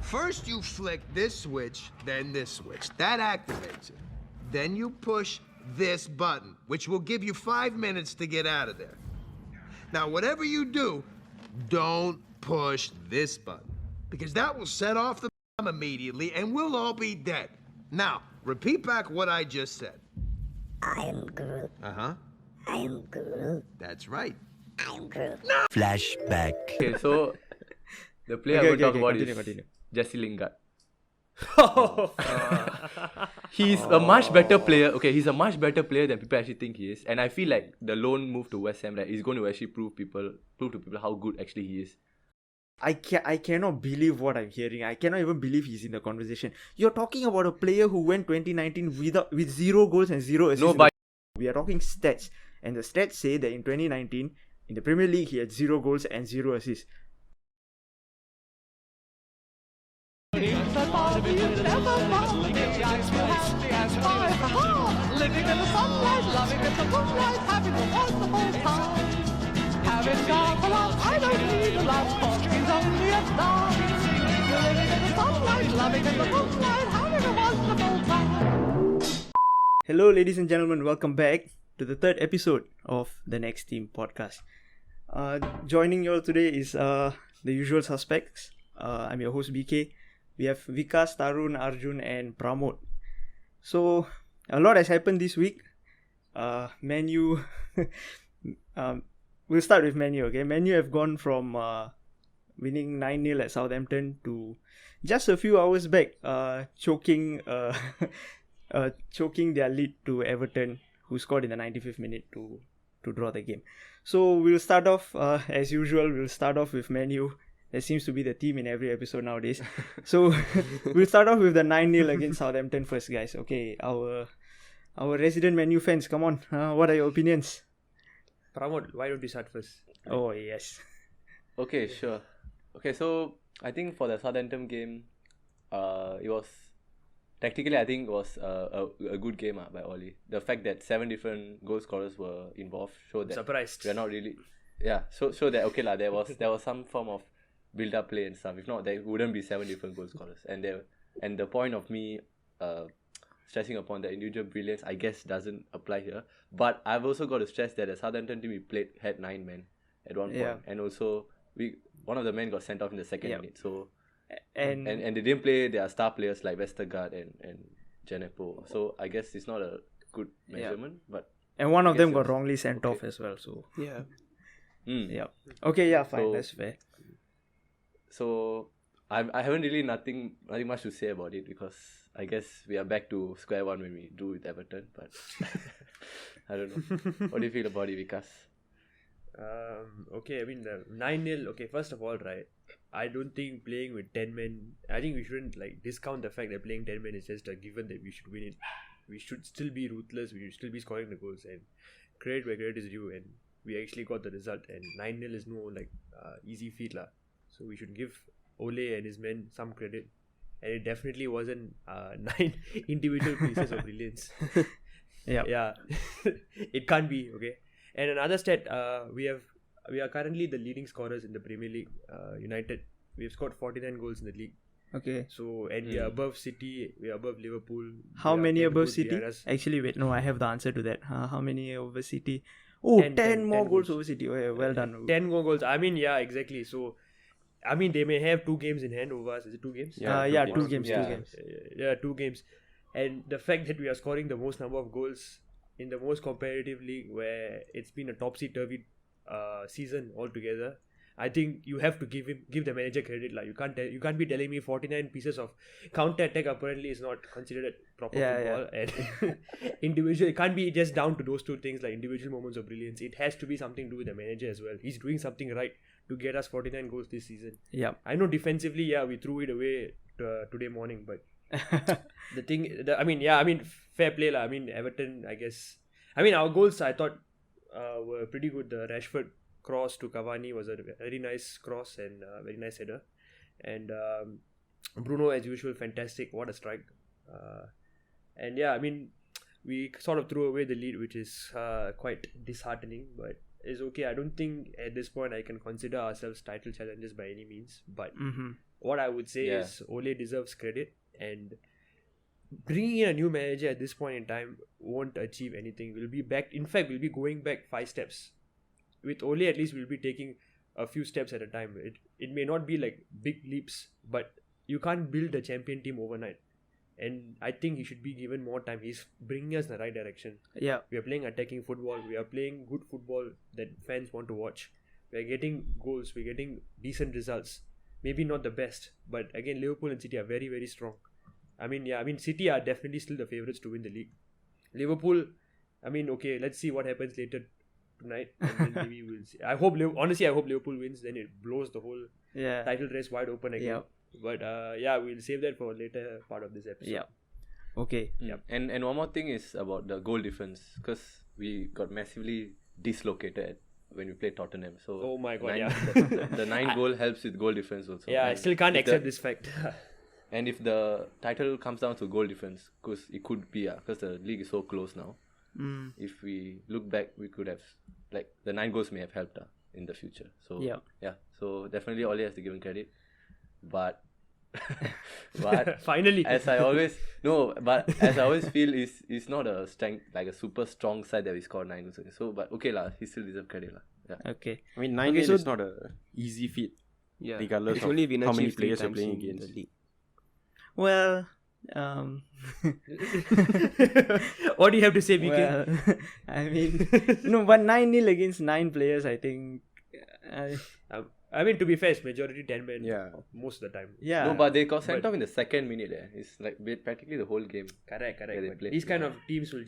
First you flick this switch, then this switch. That activates it. Then you push this button, which will give you 5 minutes to get out of there. Now, whatever you do, don't push this button, because that will set off the bomb immediately and we'll all be dead. Now, repeat back what I just said. I am Groot. Uh-huh. I am Groot. That's right. I am Groot. Flashback. Okay, so the player I will talk about is JLINGZ. He's a much better player. Okay, he's a much better player than people actually think he is. And I feel like the loan move to West Ham, right, is going to actually prove to people how good actually he is. I cannot believe what I'm hearing. I cannot even believe he's in the conversation. You're talking about a player who went 2019 with 0 goals and 0 assists. No, but we are talking stats. And the stats say that in 2019, in the Premier League, he had 0 goals and 0 assists. Living in the sunlight, loving in the moonlight, having a wonderful time. Having gone for long, I don't need a lot, for she's only a star. Living in the sunlight, loving in the moonlight, having a wonderful time. Hello, ladies and gentlemen, welcome back to the third episode of the Next Team podcast. Joining you all today is the usual suspects. I'm your host BK. We have Vikas, Tarun, Arjun and Pramod. So, a lot has happened this week. Man U... we'll start with Man U, okay? Man U have gone from winning 9-0 at Southampton to just a few hours back choking their lead to Everton, who scored in the 95th minute to draw the game. So, we'll start off, as usual, with Man U. That seems to be the theme in every episode nowadays. So, we'll start off with the 9-0 against Southampton first, guys. Okay, our resident Man U fans, come on. What are your opinions? Pramod, why don't you start first? Oh, yes. okay, sure. Okay, so I think for the Southampton game, it was tactically, I think it was a good game by Oli. The fact that 7 different goal scorers were involved showed that Surprised. we're not really, show that okay there was some form of build-up play and stuff. If not, there wouldn't be 7 different goal scorers. And the point of me stressing upon the individual brilliance, I guess, doesn't apply here. But I've also got to stress that the Southampton team we played had 9 men at one point, and also one of the men got sent off in the second minute. So and they didn't play their star players like Vestergaard and Djenepo. So I guess it's not a good measurement. But and one of them got wrongly sent off as well. So okay, fine, so, that's fair. So I haven't really nothing much to say about it, because I guess we are back to square one when we do with Everton. But I don't know. What do you feel about it, Vikas? Okay, I mean the 9-0. Okay, first of all, right, I don't think playing with 10 men. I think we shouldn't discount the fact that playing 10 men is just a given that we should win it. We should still be ruthless. We should still be scoring the goals, and credit where credit is due. And we actually got the result. And 9-0 is no easy feat lah. So we should give Ole and his men some credit. And it definitely wasn't 9 individual pieces of brilliance. Yeah. It can't be, okay. And another stat, we are currently the leading scorers in the Premier League. United, we have scored 49 goals in the league. Okay. So, and we are above City, we are above Liverpool. How many above City? Actually, wait, no, I have the answer to that. How many over City? Oh, 10 more goals over City. Oh, well done. 10 more goals. I mean, yeah, exactly. So, I mean, they may have 2 games in hand over us. Is it 2 games? 2 games. 2 games. Yeah, 2 games. And the fact that we are scoring the most number of goals in the most competitive league, where it's been a topsy-turvy season altogether, I think you have to give the manager credit. You can't be telling me 49 pieces of counter-attack apparently is not considered proper football. And individual, it can't be just down to those 2 things, like individual moments of brilliance. It has to be something to do with the manager as well. He's doing something right to get us 49 goals this season. Yeah, I know defensively, we threw it away today morning, but fair play lah. I mean, Everton, I guess. I mean, our goals, I thought, were pretty good. The Rashford cross to Cavani was a very nice cross and very nice header. And Bruno, as usual, fantastic. What a strike. And yeah, I mean, we sort of threw away the lead, which is quite disheartening, but it's okay. I don't think at this point I can consider ourselves title challengers by any means, but what I would say is Ole deserves credit, and bringing in a new manager at this point in time won't achieve anything. We'll be back. In fact, we'll be going back 5 steps. With Ole, at least we'll be taking a few steps at a time. It may not be like big leaps, but you can't build a champion team overnight. And I think he should be given more time. He's bringing us in the right direction. Yeah. We are playing attacking football. We are playing good football that fans want to watch. We are getting goals. We're getting decent results. Maybe not the best, but again, Liverpool and City are very, very strong. I mean, City are definitely still the favourites to win the league. Liverpool, okay, let's see what happens later tonight. And then maybe we'll see. I hope Liverpool wins. Then it blows the whole title race wide open again. Yeah. But we'll save that for later part of this episode. Yeah. Okay. Yep. And one more thing is about the goal difference, because we got massively dislocated when we played Tottenham. So oh my god, the 9 goal helps with goal difference also. Yeah, and I still can't accept this fact. And if the title comes down to goal difference, because it could be, because the league is so close now. If we look back, we could have, like, the 9 goals may have helped in the future. So so definitely Ole has to give him credit. But finally, as I always feel, is not a strength, like a super strong side that we scored 9 goals. So but okay lah, he still deserves credit lah. Yeah. Okay. I mean, 9 is not a easy feat. Yeah. Regardless It's of only been how many achieved 3 players you're times playing in against. the league. Well, what do you have to say, BK? well, I mean, no, but 9-0 against 9 players, I think. To be fair, it's majority 10 men. Yeah. Most of the time. Yeah. No, but they got sent off in the second minute. It's like practically the whole game. Correct. they But played. these kind of teams will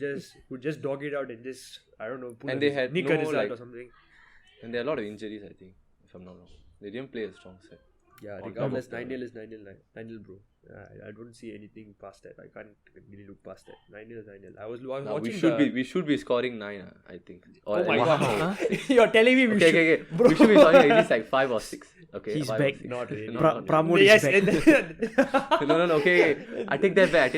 just dog it out and just, I don't know, And they had nick no, a result like- or something. And there are a lot of injuries, I think, if I'm not wrong. They didn't play a strong set. Yeah, On regardless, top of 9-0 is 9-0, bro. I don't see anything past that. I can't really look past that. 9-0 is 9-0. I was No, watching we should be scoring 9, I think. Oh my Wow. god. You're telling me we should... Okay. We should be scoring at least like 5 or 6. Okay. He's 5 or back. 6. Not really. Not Pramod really. is Yes, back. and No. Okay. I take that back.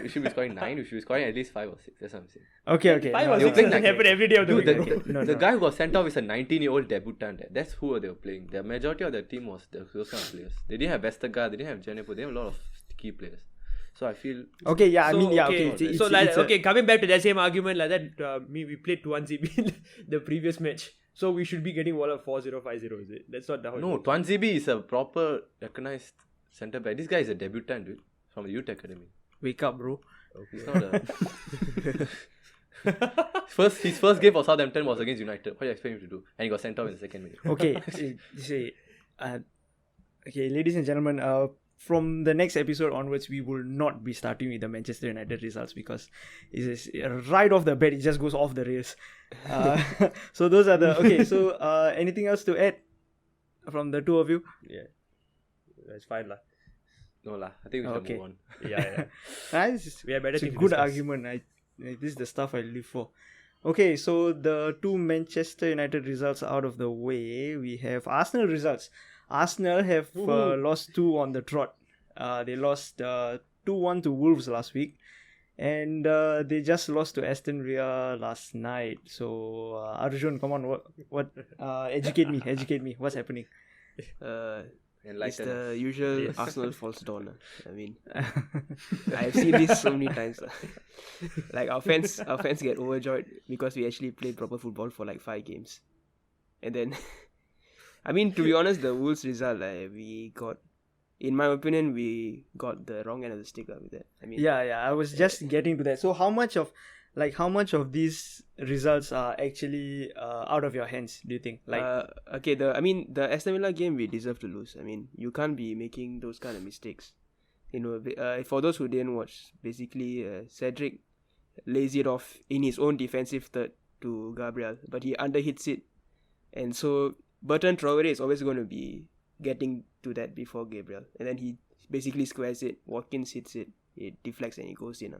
We should be scoring 9. We should be scoring at least 5 or 6. That's what I'm saying. Okay. 5 no, or You're 6 playing doesn't like- happen every day of the Dude, week. the guy who got sent off is a 19-year-old debutant. That's who they were playing. The majority of the team was those kind of players. They didn't have Vestergaard, they didn't have Jennifer, they have a lot of key players. So I feel Okay, yeah, So, I mean, yeah, okay. okay. It's, So, it's, like, it's a- okay, coming back to that same argument like that, we played 2-1 in the previous match. So we should be getting Waller 4-0, 5-0, is it? That's not how it no, works. Twanzibi is a proper recognized centre back. This guy is a debutant, dude, from the youth academy. Wake up, bro. He's not a his first game for Southampton was against United. What do you expect him to do? And he got sent off in the second minute. Okay, okay, ladies and gentlemen, from the next episode onwards, we will not be starting with the Manchester United results because it is right off the bat, it just goes off the rails. So those are the okay. So anything else to add from the two of you? Yeah. That's fine, lah. No lah, I think we should Okay. move on. Yeah. It's We have better a things to good discuss. argument. This is the stuff I live for. Okay, so the 2 Manchester United results out of the way, we have Arsenal results. Arsenal have lost 2 on the trot. They lost 2-1 to Wolves last week. And they just lost to Aston Villa last night. So, Arjun, come on, what educate me. What's happening? It's Enlighten the us. usual Arsenal false dawn. I mean, I've seen this so many times. Like our fans get overjoyed because we actually played proper football for like 5 games, and then, I mean, to be honest, the Wolves result, we got, in my opinion, we got the wrong end of the stick with that. I mean, Yeah, I was just getting to that. So, how much of these results are actually out of your hands, do you think? okay, the Aston Villa game we deserve to lose. I mean, you can't be making those kind of mistakes. You know, for those who didn't watch, basically Cedric lays it off in his own defensive third to Gabriel, but he underhits it, and so Bertrand Traoré is always going to be getting to that before Gabriel, and then he basically squares it. Watkins hits it, it deflects and it goes in.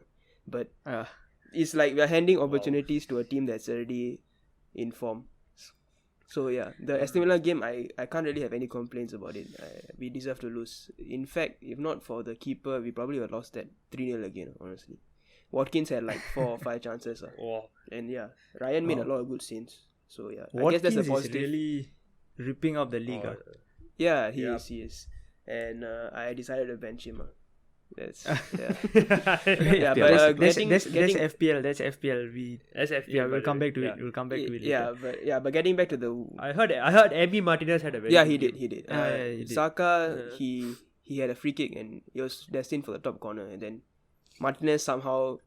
But it's like we're handing opportunities to a team that's already in form. So yeah, the Aston Villa game, I can't really have any complaints about it. We deserve to lose. In fact, if not for the keeper, we probably would have lost that 3-0 again, honestly. Watkins had like 4 or 5 chances. Oh. And yeah, Ryan made a lot of good saves. So yeah, I Watkins guess that's a is positive. really ripping up the league. Yeah, he Yeah. is. and I decided to bench him. That's Yeah, but that's getting FPL. That's FPL. That's FPL. Yeah, we'll by come the way. back to it. Yeah. We'll come back to it. yeah, Later. but getting back to the I heard Emi Martinez had a very yeah, good he game. did. Yeah, he did. Saka, he had a free kick and he was destined for the top corner, and then Martinez somehow,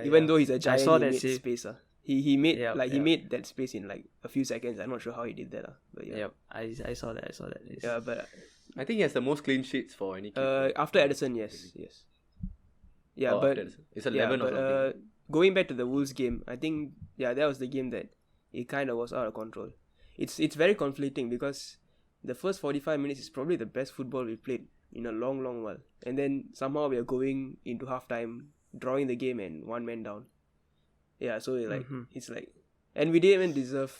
even though he's a giant, saw he that made save. space. He made he Yeah. made that space in like a few seconds. I'm not sure how he did that. But yeah. Yep, I saw that. It's- Yeah, but I think he has the most clean sheets for any keeper. after Edison, yes. Yeah, Oh, but after Edison. It's 11 or something. going back to the Wolves game, I think that was the game that it kind of was out of control. It's very conflicting because the first 45 minutes is probably the best football we've played in a long while, and then somehow we are going into halftime, drawing the game and one man down. Yeah, so it's like, and we didn't even deserve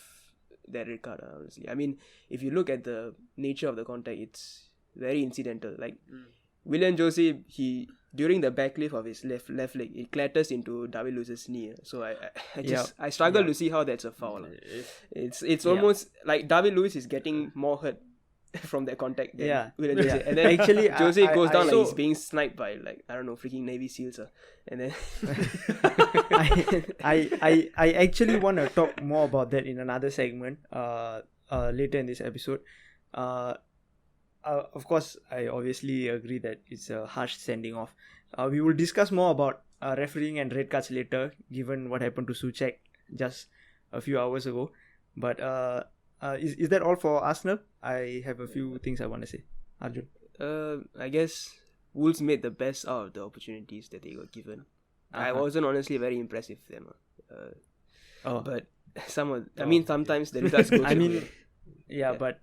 that red card. Honestly, I mean, if you look at the nature of the contact, it's very incidental. Like William Jose, he during the backlift of his left leg, it clatters into David Luiz's knee. So I struggle to see how that's a foul. It's almost like David Luiz is getting more hurt from that contact than William Jose. And then Actually, Jose goes down like so- he's being sniped by like, I don't know, freaking Navy SEALs. And then I actually want to talk more about that in another segment later in this episode. Of course, I obviously agree that it's a harsh sending off. We will discuss more about refereeing and red cards later, given what happened to Souchek just a few hours ago. But is that all for Arsenal? I have a few things I want to say. Arjun? I guess Wolves made the best out of the opportunities that they got given. I wasn't honestly very impressed with them. But sometimes the results go but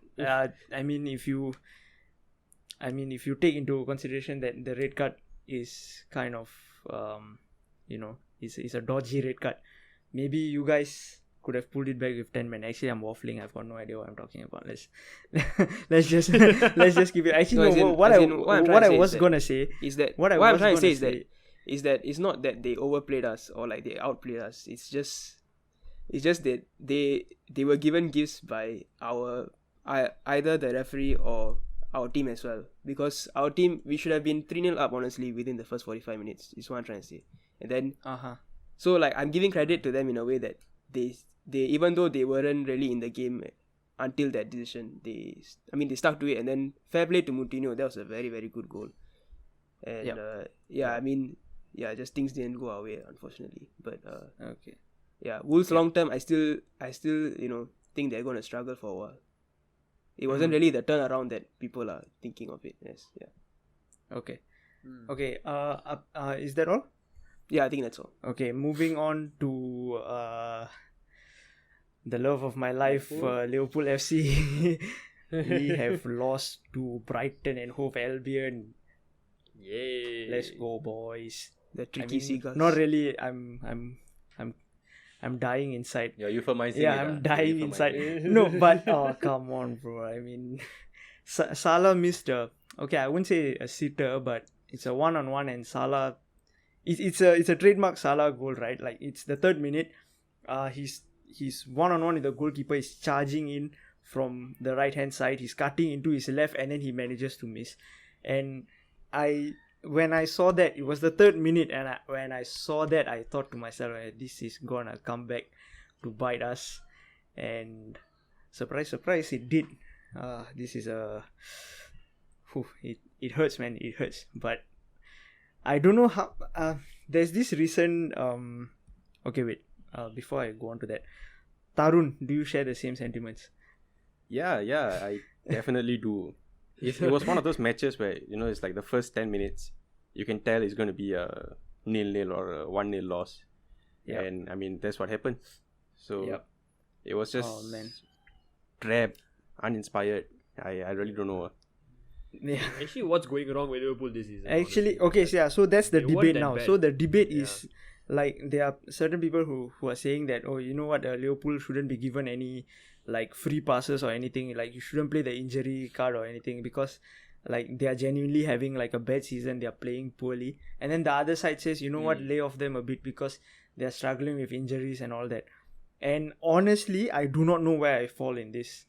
if you take into consideration that the red card is kind of it's a dodgy red card, maybe you guys could have pulled it back with 10 men. Actually, I'm waffling. I've got no idea what I'm talking about. Let's just keep it. Actually, what I was gonna say is that it's not that they overplayed us or like they outplayed us. It's just that they were given gifts by either the referee or our team as well. Because our team, we should have been 3-0 up honestly within the first 45 minutes. Is what I'm trying to say. And then so like I'm giving credit to them in a way that they even though they weren't really in the game until that decision, they stuck to it. And then fair play to Moutinho. That was a very, very good goal. And just things didn't go our way, unfortunately. But Wolves long term, I still think they're going to struggle for a while. It wasn't really the turnaround that people are thinking of it. Yes, yeah. Okay. Is that all? Yeah, I think that's all. Okay, moving on to the love of my life, Liverpool FC. We have lost to Brighton and Hove Albion. Yay! Let's go, boys. The tricky seagulls. Not really. I'm dying inside. You're euphemizing Yeah, it. I'm dying inside. No, but come on, bro. I mean, Salah missed I wouldn't say a sitter, but it's a 1-on-1, and Salah. It's a trademark Salah goal, right? Like it's the 3rd minute. He's 1-on-1 with the goalkeeper. He's charging in from the right hand side. He's cutting into his left, and then he manages to miss. And when I saw that, it was the 3rd minute, and when I saw that, I thought to myself, this is gonna come back to bite us. And surprise, surprise, it did. This is it hurts, man. It hurts. But I don't know how. There's this recent. Before I go on to that, Tarun, do you share the same sentiments? Yeah, I definitely do. It was one of those matches where, it's like the first 10 minutes, you can tell it's going to be a 0-0 or a 1-0 loss. Yep. And that's what happened. So it was just drab, uninspired. I really don't know. Yeah. Actually, what's going wrong with Liverpool this season? Actually, honestly? so that's the They weren't debate that now. bad. So the debate is like there are certain people who are saying that, you know what, Liverpool shouldn't be given any like free passes or anything. Like you shouldn't play the injury card or anything because like they are genuinely having like a bad season. They are playing poorly. And then the other side says, you know what, lay off them a bit because they are struggling with injuries and all that. And honestly, I do not know where I fall in this.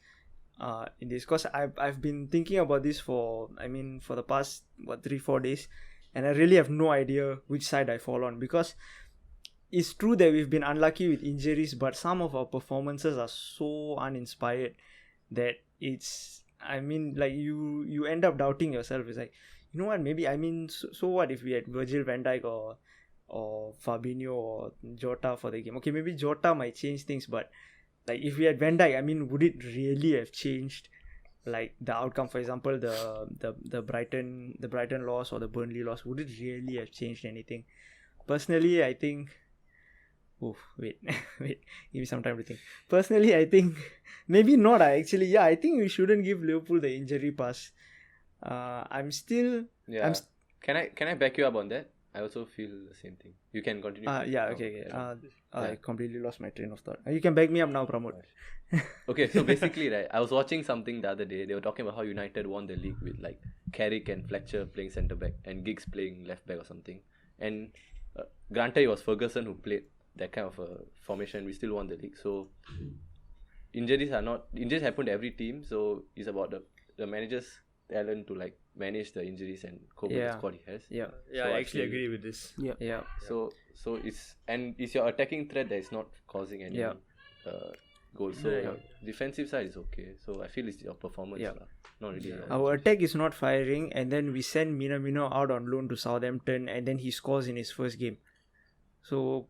in this, because I've been thinking about this for the past 3-4 days, and I really have no idea which side I fall on, because it's true that we've been unlucky with injuries, but some of our performances are so uninspired that it's, you end up doubting yourself. It's like, you know what, maybe, so what if we had Virgil van Dijk or Fabinho or Jota for the game? Okay, maybe Jota might change things, but like if we had Van Dijk, would it really have changed like the outcome? For example, the Brighton loss or the Burnley loss, would it really have changed anything? Personally, I think. Oh, wait, give me some time to think. Personally, I think maybe not. I think we shouldn't give Liverpool the injury pass. I'm still. Yeah. Can I back you up on that? I also feel the same thing. You can continue. Okay. I completely lost my train of thought. You can back me up now, Pramod. Okay, so basically, right, I was watching something the other day. They were talking about how United won the league with like Carrick and Fletcher playing centre back and Giggs playing left back or something. And granted, it was Ferguson who played that kind of a formation. We still won the league. So injuries happen to every team. So it's about the manager's talent to like manage the injuries and cope with the squad he has. Yeah, so I actually agree with this. Yeah. So it's your attacking threat that is not causing any goals. So defensive side is okay. So I feel it's your performance. Not really. Our attack is not firing, and then we send Minamino out on loan to Southampton, and then he scores in his first game. So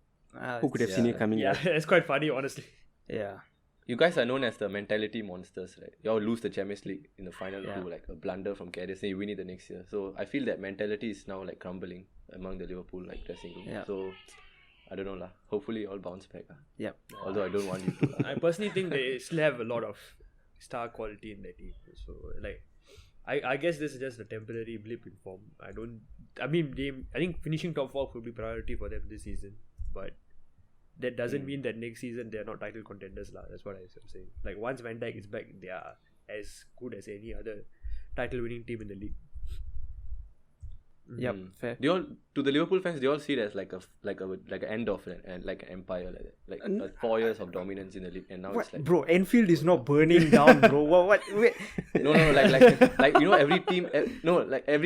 who could have seen it coming? Yeah, it's quite funny, honestly. Yeah. You guys are known as the mentality monsters, right? You all lose the Champions League in the final to like a blunder from Karius, and you win it the next year. So I feel that mentality is now like crumbling among the Liverpool like dressing room. Yeah. So I don't know lah. Hopefully you all bounce back. Yeah. Although I don't want you to. I personally think they still have a lot of star quality in their team. So like, I guess this is just a temporary blip in form. I think finishing top 4 could be priority for them this season, but that doesn't mean that next season they are not title contenders lah. That's what I'm saying. Like once Van Dijk is back, they are as good as any other title winning team in the league. Yep, fair. To the Liverpool fans, they all see it as like an end of an empire like that. Like 4 years of dominance in the league, and now it's like, bro, Anfield is not burning down, bro. What? Wait. No, like you know, every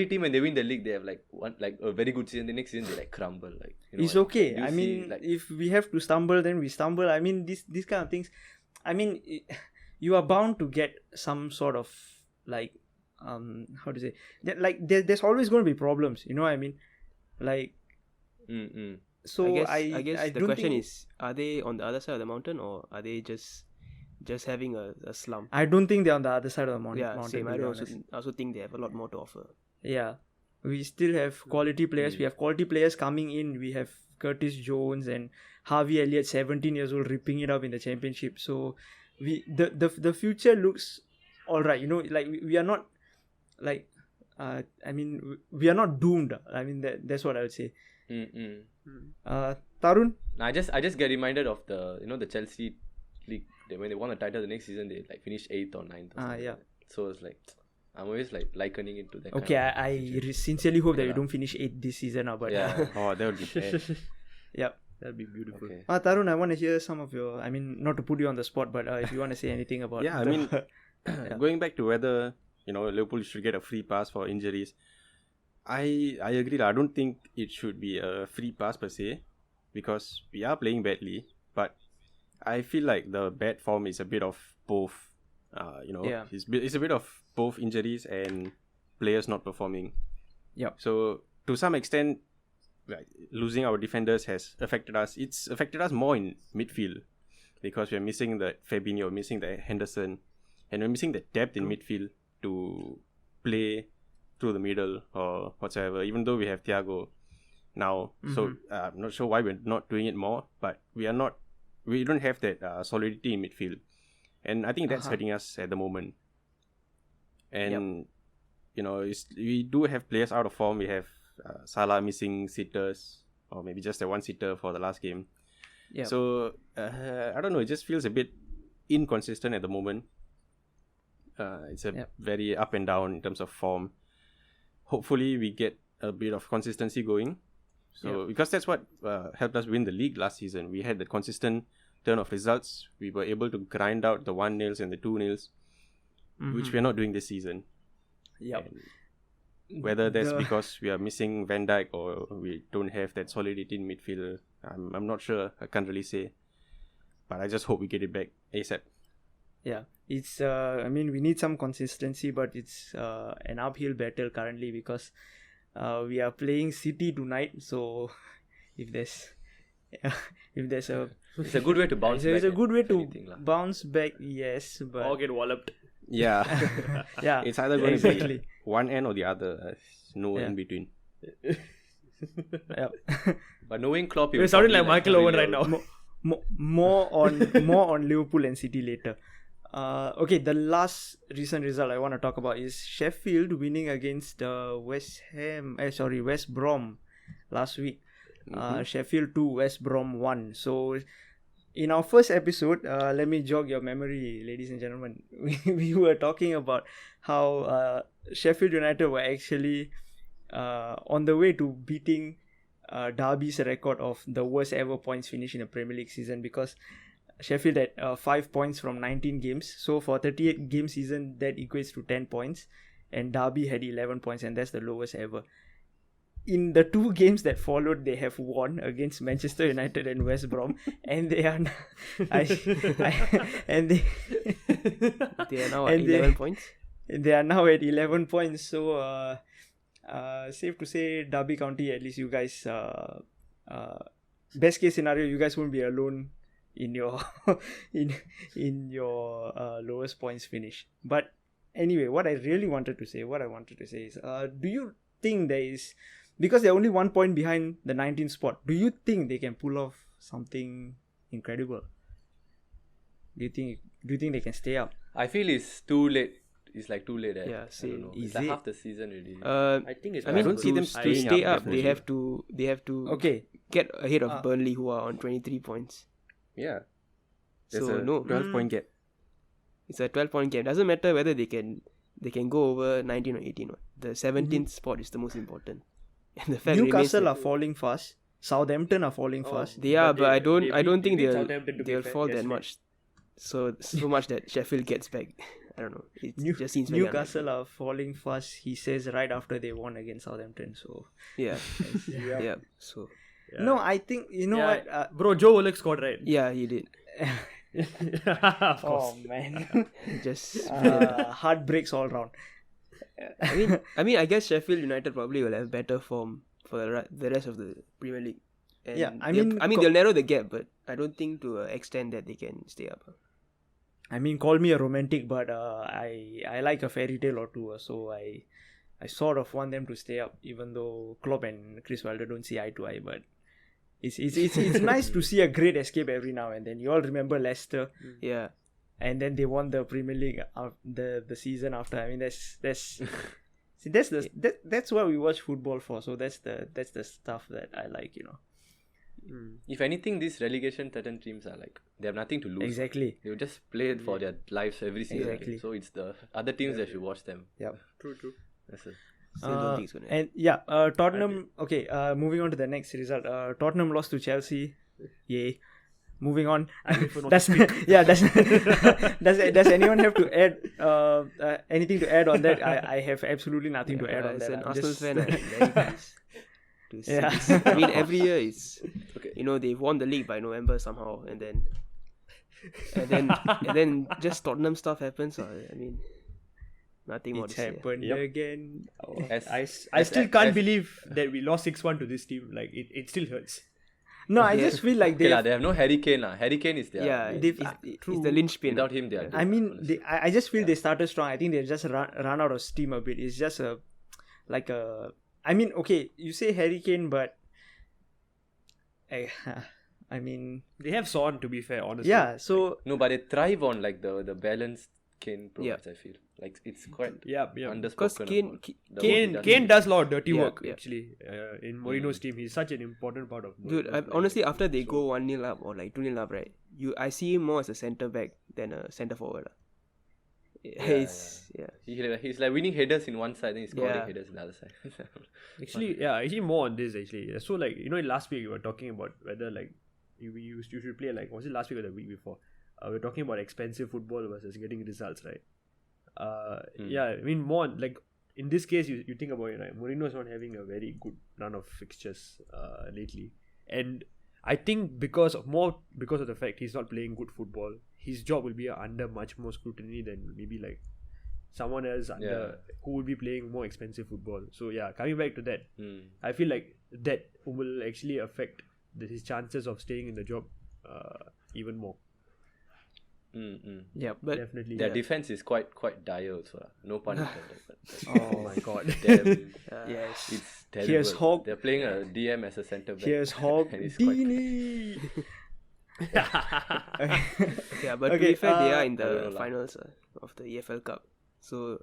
team when they win the league, they have like one like a very good season. The next season they like crumble. Like, you know, it's okay. If if we have to stumble, then we stumble. These kind of things. You are bound to get some sort of like how to say that, like there's always going to be problems, you know what I mean, like so I guess the question is, are they on the other side of the mountain, or are they just having a slump? I don't think they're on the other side of the mountain. Yeah, same. I also think they have a lot more to offer. Yeah, we still have quality players. We have quality players coming in. We have Curtis Jones and Harvey Elliott, 17 years old, ripping it up in the championship. So the future looks all right, you know, like we are not like we are not doomed. That's what I would say. Tarun, I just get reminded of the Chelsea league, when they won the title the next season, they like finished 8th or 9th. Yeah. So it's like I'm always like likening it to that. Okay, kind of I sincerely hope that we don't finish 8th this season now. But yeah. Oh, that would be bad. Yep. That'd be beautiful. Okay. Tarun, I want to hear some of your. Not to put you on the spot, but if you want to say anything about. Going back to whether Liverpool should get a free pass for injuries, I agree. I don't think it should be a free pass per se, because we are playing badly. But I feel like the bad form is a bit of both. It's a bit of both injuries and players not performing. Yeah. So to some extent, losing our defenders has affected us. It's affected us more in midfield, because we're missing the Fabinho, missing the Henderson, and we're missing the depth in midfield to play through the middle or whatsoever, even though we have Thiago now. So I'm not sure why we're not doing it more, but we don't have that solidity in midfield, and I think that's hurting us at the moment. And we do have players out of form. We have Salah missing sitters, or maybe just a one sitter for the last game. So I don't know, it just feels a bit inconsistent at the moment. It's a very up and down in terms of form. Hopefully we get a bit of consistency going. So because that's what helped us win the league last season. We had the consistent turn of results. We were able to grind out the 1-0s and the 2-0s. which we're not doing this season. Yep. And whether that's because we are missing Van Dijk or we don't have that solidity in midfield, I'm not sure. I can't really say. But I just hope we get it back ASAP. Yeah, it's I mean, we need some consistency, but it's an uphill battle currently because we are playing City tonight. So if there's a It's a good way to bounce back. it's a good way if to anything lah. bounce back, yes, but Or get walloped. Yeah. yeah, It's either going to exactly. be one end or the other. No Yeah. in between. Yep. But knowing Klopp, he We're would sounding probably like Michael really Owen right out. now. More on Liverpool and City later. Okay, the last recent result I want to talk about is Sheffield winning against West Brom last week. Sheffield 2, West Brom 1. So in our first episode, let me jog your memory, ladies and gentlemen. We were talking about how Sheffield United were actually on the way to beating Derby's record of the worst ever points finish in a Premier League season, because Sheffield had 5 points from 19 games. So for 38 game season, that equates to 10 points. And Derby had 11 points, and that's the lowest ever. In the 2 games that followed, they have won against Manchester United and West Brom, and they are and they They are now at 11 points. They are now at 11 points. So safe to say, Derby County, at least you guys, best case scenario, you guys won't be alone in your in your lowest points finish. But anyway, what I wanted to say is, do you think there is, because they're only 1 point behind the 19th spot, do you think they can pull off something incredible? Do you think they can stay up? I feel it's too late. It's like too late. Yeah, I same. don't know. Is It's like it? half the season already. I think it's. I mean, don't see them to staying stay up, up, they have to Okay. get ahead of Burnley, who are on 23 points. Yeah. There's So a no, 12-point gap. it's a 12-point game. Doesn't matter whether they can go over 19 or 18. The 17th spot is the most important. And the fact Newcastle remains are falling fast. Southampton are falling fast. they are, but I don't think beat they'll Southampton, to be fair, fall that yesterday. much. So much that Sheffield gets back. I don't know. It just seems very Newcastle are falling fast, he says, right after they won against Southampton. So unlikely. Yeah. So no, I think what. Bro, Joe Oleg scored, right? yeah, he did. Of course. Oh man, Just heartbreaks all round. I mean, I guess Sheffield United probably will have better form for the rest of the Premier League. And Yeah, I they'll- mean, they'll narrow the gap, but I don't think to an extent that they can stay up. I mean, call me a romantic, but I like a fairy tale or two. So I sort of want them to stay up, even though Klopp and Chris Wilder don't see eye to eye. But it's nice to see a great escape every now and then. You all remember Leicester, Yeah. and then they won the Premier League the season after. I mean, that's see, that's what we watch football for. So that's the stuff that I like, If anything, these relegation threatened teams are like, they have nothing to lose. Exactly. They will just play it for their lives every season. Exactly. So it's the other teams that should watch them. Yep. True. That's it. Still don't think it's gonna happen. And Tottenham. Okay, moving on to the next result. Tottenham lost to Chelsea. Yay. Moving on. Does anyone have to add anything to add on that? I have absolutely nothing to add on As that. an I'm Arsenal just- fan, I'm very pleased to see Yeah. this. I mean, every year it's they've won the league by November somehow, and then just Tottenham stuff happens. I mean, nothing more to It's say. happened Yep. again. I still can't believe that we lost 6-1 to this team. Like, it still hurts. No, I just feel like Okay, they have no Harry Kane. Harry Kane is there. Yeah, it's the linchpin. Without him, they are I mean, I just feel they started strong. I think they've just run out of steam a bit. It's just I mean, okay, you say Harry Kane, but I mean, They have Son, to be fair, honestly. yeah. So No, but they thrive on like the balanced Kane provides. I feel like it's quite Yeah. Because underspoken. Kane, about the work he does. Kane does a lot of dirty Yeah, work, yeah. actually. In Mourinho's team, he's such an important part of dude, Mourinho's play. honestly, after they go 1-0 up or like 2-0 up, right? I see him more as a centre back than a centre forward. He's like winning headers in one side, then he's scoring Yeah. headers in the other side. Actually more on this, actually. So, like, last week we were talking about whether, like, you should play, like, was it last week or the week before? We were talking about expensive football versus getting results, right? Yeah, I mean more like in this case you think about it, right? Mourinho's not having a very good run of fixtures lately, and I think because of the fact he's not playing good football, his job will be under much more scrutiny than maybe like someone else who will be playing more expensive football. So yeah, coming back to that, I feel like that will actually affect his chances of staying in the job even more. Yeah, but Definitely. Their defense is quite dire also. No pun intended. But Oh my god. damn, yes. it's terrible. Here's Hove. They're playing a DM as a centre back. Here's Hove. And it's quite- Dini. Yeah, but to Okay, be fair, they are in I don't know the lah. finals of the EFL Cup. So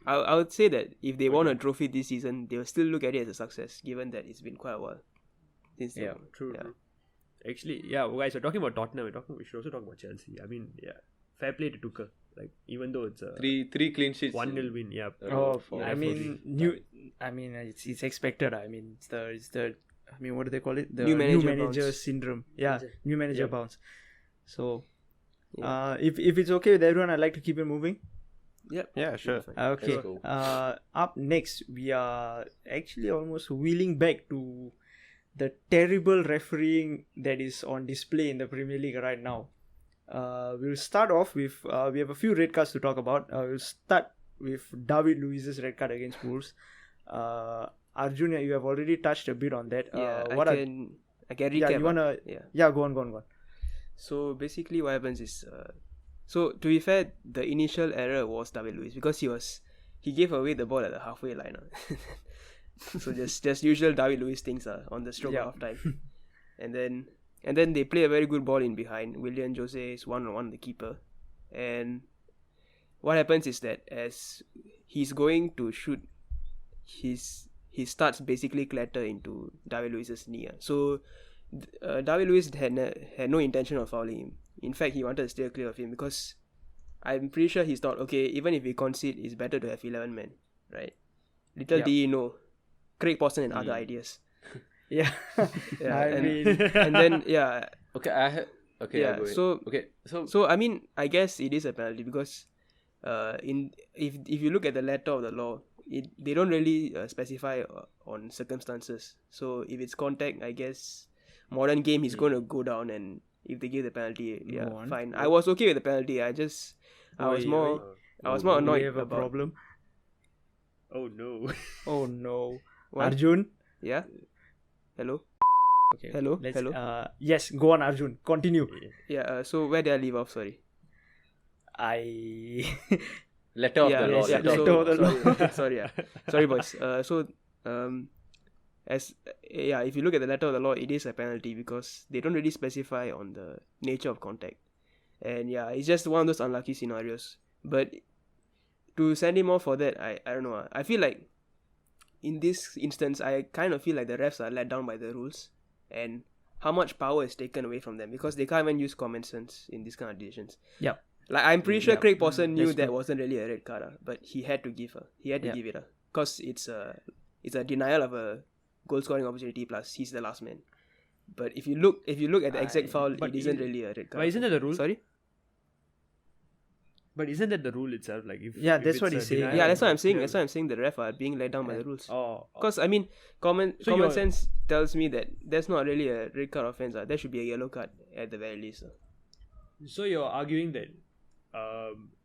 I would say that if they won a trophy this season, they will still look at it as a success, given that it's been quite a while since they won. True. Yeah. Actually, guys, we're talking about Tottenham. We should also talk about Chelsea. I mean, fair play to Tuchel. Like, even though it's a Three clean sheets. 1-0 win, yeah. Oh, for I mean, it's expected. I mean, it's the what do they call it? The New manager bounce. syndrome. Yeah, new manager Yeah. bounce. So, Yeah. if it's okay with everyone, I'd like to keep it moving. Yep. Yeah, sure. Okay. Let's go. Up next, we are actually almost wheeling back to the terrible refereeing that is on display in the Premier League right now. We'll start off with we have a few red cards to talk about. We'll start with David Luiz's red card against Wolves. Arjun, you have already touched a bit on that. Yeah, what I can recap. yeah, you wanna? Yeah. Go on. So basically, what happens is, so to be fair, the initial error was David Luiz because he gave away the ball at the halfway line. So just usual David Luiz things on the stroke of time, and then they play a very good ball in behind. William Jose is 1-on-1 the keeper, and what happens is that as he's going to shoot, he starts basically clatter into David Luiz's knee. So David Luiz had no intention of fouling him. In fact, he wanted to steer clear of him because I'm pretty sure he's thought, okay, even if we concede, it's better to have 11 men, right? Little did he know, Craig Pawson and other ideas. Yeah, Yeah, I mean, and then Okay, I have. Okay, Yeah, I'll go ahead. so- okay, so So I mean, I guess it is a penalty because if you look at the letter of the law, they don't really specify on circumstances. So if it's contact, I guess modern game he's going to go down, and if they give the penalty, Go on. fine. I was okay with the penalty. I was more we annoyed have a about problem. Oh no. Oh no, What? Arjun. Yeah. Hello. Okay. Hello? Let's, Hello? yes, go on, Arjun. Continue. Yeah. So where did I leave off? Sorry. I. letter of the law. yeah, letter of letter of the law. Sorry. Yeah. Sorry, boys. If you look at the letter of the law, it is a penalty because they don't really specify on the nature of contact, and yeah, it's just one of those unlucky scenarios. But to send him off for that, I don't know. I feel like in this instance, I kind of feel like the refs are let down by the rules and how much power is taken away from them because they can't even use common sense in these kind of decisions. Yep. Like I'm pretty sure Craig Pawson knew That's that true. wasn't really a red card, but he had to give it because it's a denial of a goal scoring opportunity plus he's the last man. But if you look at the exact foul, but it isn't really a red card. But isn't that the rule? Sorry? But isn't that the rule itself? Like if Yeah, if that's it's what a he's saying. denial Yeah, that's of what I'm saying. a- That's why I'm saying the ref are being let down by the rules. Oh, Because I mean, common you're- sense tells me that that's not really a red card offense. There should be a yellow card at the very least. so you're arguing that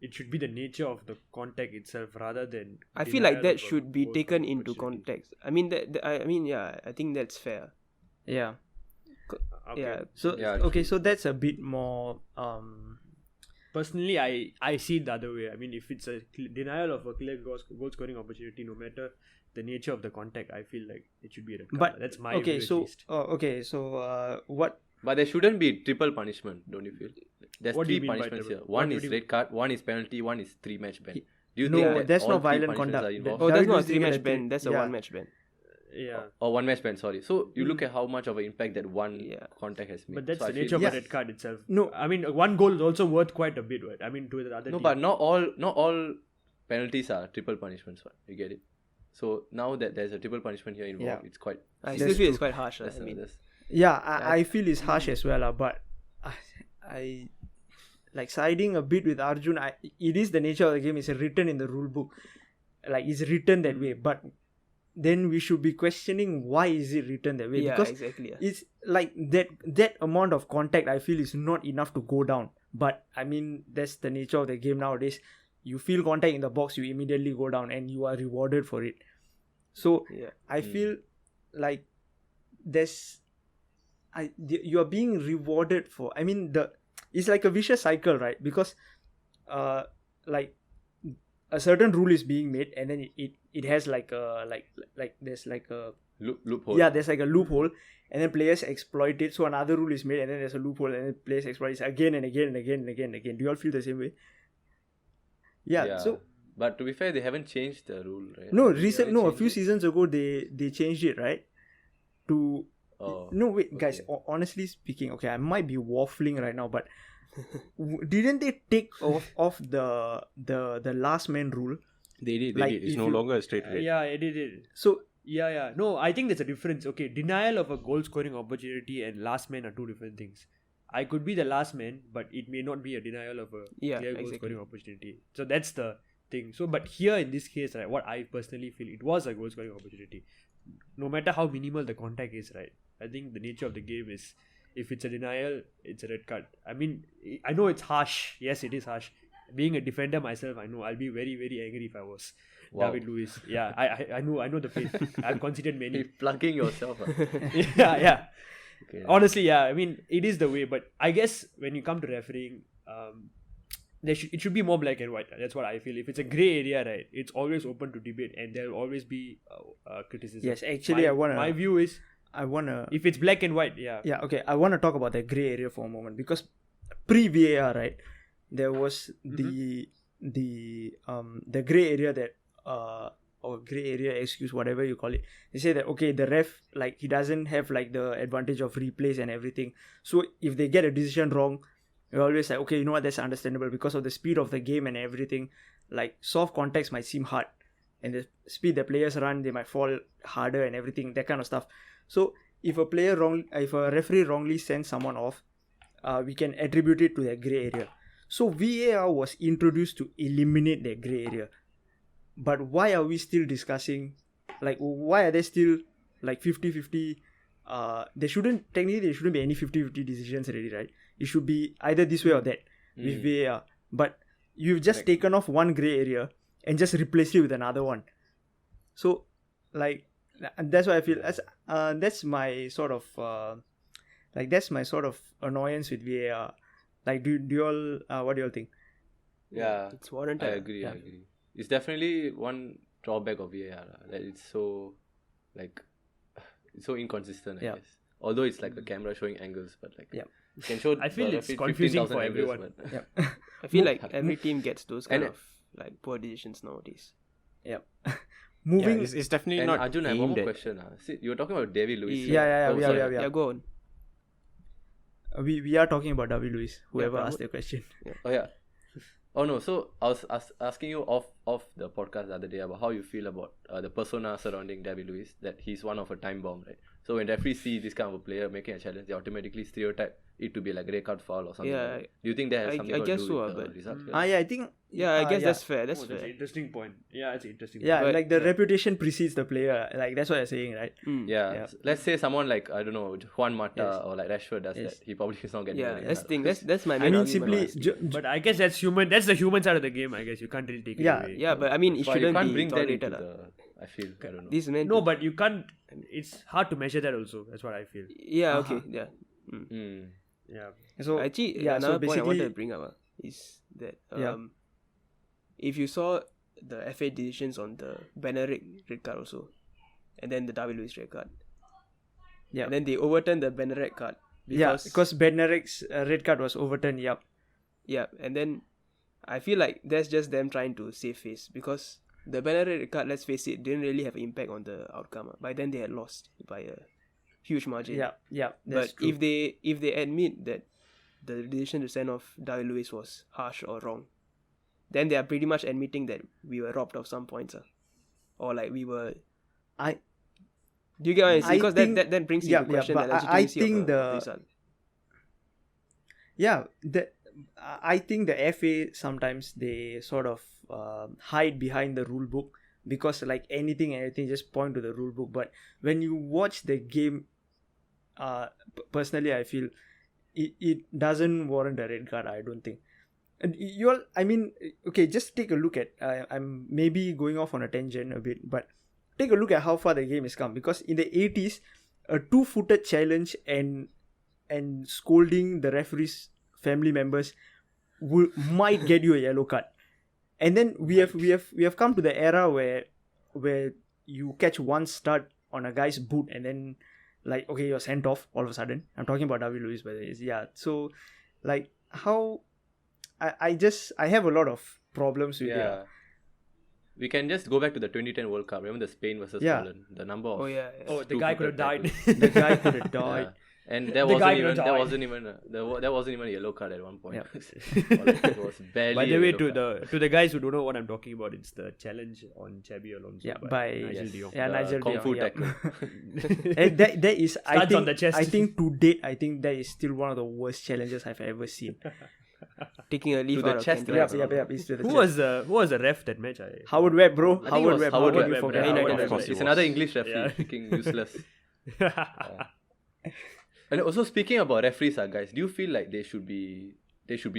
it should be the nature of the contact itself rather than. I feel like denial that of a should be goal taken scoring into opportunity. context. I mean I think that's fair. Yeah. Okay. Yeah. So Yeah, okay, so that's a bit more Personally, I see it the other way. I mean, if it's a denial of a clear goal scoring opportunity, no matter the nature of the contact, I feel like it should be a red card. but That's my okay, view at so least. what But there shouldn't be triple punishment, don't you feel? There's What do you three mean by punishments triple? here. One What is do you red card, one is penalty, one is 3-match ban. Do you No, think that that's all not three violent punishments conduct. are involved? Oh, that's David not a Luiz didn't 3-match get ban. three- That's a yeah. 1-match ban. Yeah. Or 1-match ban, sorry. So you look at how much of an impact that one Yeah. contact has made. But that's So I the feel- nature of Yeah. a red card itself. No. I mean, one goal is also worth quite a bit, right? I mean, to the other No, team. but not all penalties are triple punishments. Right? You get it? So now that there's a triple punishment here involved, Yeah. it's quite. I That's still feel it's true. quite harsh. I That's, mean, that's, I feel it's harsh as well, but I like siding a bit with Arjun. It is the nature of the game. It's written in the rule book. Like it's written that way, but then we should be questioning why is it written that way, Yeah, because exactly. Yeah. it's like that amount of contact I feel is not enough to go down. But I mean, that's the nature of the game nowadays. You feel contact in the box, you immediately go down and you are rewarded for it. So Yeah. I feel like you are being rewarded for, I mean, it's like a vicious cycle, right? Because like a certain rule is being made, and then it has like a like there's like a Loophole. yeah, there's like a loophole, and then players exploit it. So another rule is made, and then there's a loophole, and then players exploit it again and again and again and again and again. Do you all feel the same way? Yeah. So but to be fair, they haven't changed the rule, right? no, They haven't a changed few it? seasons ago they changed it, right? To Oh, no wait, guys. okay. Honestly speaking, okay, I might be waffling right now, but didn't they take off the last man rule? They did. Like, It's if no you- longer a straight red. Yeah, it is. So Yeah. No, I think there's a difference. Okay, denial of a goal scoring opportunity and last man are two different things. I could be the last man, but it may not be a denial of a Yeah, clear goal exactly. scoring opportunity. So that's the thing. So, but here in this case, right, what I personally feel, it was a goal scoring opportunity. No matter how minimal the contact is, right? I think the nature of the game is, if it's a denial, it's a red card. I mean, I know it's harsh. Yes, it is harsh. Being a defender myself, I know I'll be very, very angry if I was Wow. David Luiz. Yeah, I know the pain. I've considered many. You're plugging yourself. yeah. Okay. Honestly, yeah. I mean, it is the way, but I guess when you come to refereeing, it should be more black and white. That's what I feel. If it's a gray area, right, it's always open to debate, and there will always be criticism. yes, actually, my view is, I wanna if it's black and white, yeah. yeah, okay, I wanna talk about the gray area for a moment, because pre-VAR, right, there was the gray area that or gray area excuse, whatever you call it. They say that okay, the ref, like, he doesn't have like the advantage of replays and everything. So if they get a decision wrong, you're always like, okay, you know what, that's understandable because of the speed of the game and everything. Like, soft contacts might seem hard, and the speed the players run, they might fall harder and everything, that kind of stuff. So if a referee wrongly sends someone off, we can attribute it to that gray area. So VAR was introduced to eliminate that gray area. But why are we still discussing, like, why are there still like 50-50? There shouldn't be any 50-50 decisions already, right? It should be either this way or that with VAR. But you've just taken off one gray area and just replaced it with another one. So, like, that's why I feel that's my sort of annoyance with VAR. Like, do you all what do you all think? Yeah, It's warranted. I agree. It's definitely one drawback of VAR that it's so, like, it's so inconsistent, I Yeah. guess. Although it's like the camera showing angles, but like, Yeah. you can show I feel the it's referee confusing 15,000 for angles, everyone. but- Yeah. I feel like every team gets those kind And- of like poor decisions nowadays. Yeah. Yeah, Moving. it's definitely And not Arjun, I have one aimed more at. question. See, you were talking about David Luiz. Yeah, Oh, we sorry. are. Go on. We are talking about David Luiz. Whoever Yeah, asked the question. Oh yeah. Oh no. So I was asking you off the podcast the other day about how you feel about the persona surrounding David Luiz, that he's one of a time bomb, right? So when referees see this kind of a player making a challenge, they automatically stereotype it to be like red card foul or something. Yeah, like that. Do you think that has I something to guess do so, with the but- results? Yeah, I think. Yeah, I guess that's fair. That's That's an fair. interesting point. Yeah, it's an interesting Yeah, point. But- like the reputation precedes the player. Like, that's what you're saying, right? Yeah. Yeah. Let's say someone like, I don't know, Juan Mata Yes. or like Rashford does Yes. that. He probably is not getting Yeah, the red that's the card. thing. That's my I main mean, argument, simply. honestly. But I guess that's human. That's the human side of the game. I guess you can't really take it Yeah, away. Yeah, but I mean, it But you shouldn't can't be bring that into tolerated. the. I feel, I don't know. This man. No, but you can't. It's hard to measure that also. That's what I feel. Yeah. Okay. Yeah. Mm. Yeah. So Actually, yeah, another so point I wanted to basically, bring up is that Yeah. if you saw the FA decisions on the Bednarek red card also, and then the David Luiz red card, yeah, and then they overturned the Bednarek card because Bednarek's red card was overturned. Yep. yeah, and then I feel like that's just them trying to save face, because the Bednarek red card, let's face it, didn't really have an impact on the outcome. By then they had lost by a huge margin. Yeah. That's But true. if they admit that the decision to send off David Luiz was harsh or wrong, then they are pretty much admitting that we were robbed of some points, or like we were. I Do you get what I mean? I Because think- that brings yeah, into question but the I legitimacy think of the result. yeah, that I think the FA sometimes they sort of hide behind the rule book, because like anything just point to the rule book. But when you watch the game, personally I feel it doesn't warrant a red card. I don't think. And okay, just take a look at. I'm maybe going off on a tangent a bit, but take a look at how far the game has come. Because in the 80s, a 2-footed challenge and scolding the referee's family members might get you a yellow card. And then we have come to the era where you catch one stud on a guy's boot and then like, okay, you're sent off all of a sudden. I'm talking about David Luiz, by the way. Yeah. So like how I have a lot of problems with it. We can just go back to the 2010 World Cup. Remember the Spain versus Holland? The number of the guy could have died. The guy could have died. And that wasn't even a yellow card at one point. Yeah. It was barely. By the way, to the guys who don't know what I'm talking about, it's the challenge on Xabi Alonso by Nigel de Jong. Nigel de Kung Jong. Fu Yeah. tackle. And that is Starts on the chest. I think to date, I think that is still one of the worst challenges I've ever seen. Taking a leaf To the out of chest, Cantona. Yeah, it's to the Who chest. was the ref that match? Howard Webb, bro. I think it was Webb. Howard How could Webb, you forget yeah. Howard United, Webb? of course. It's another English referee, Yeah. freaking useless. And also speaking about referees, guys, do you feel like they should be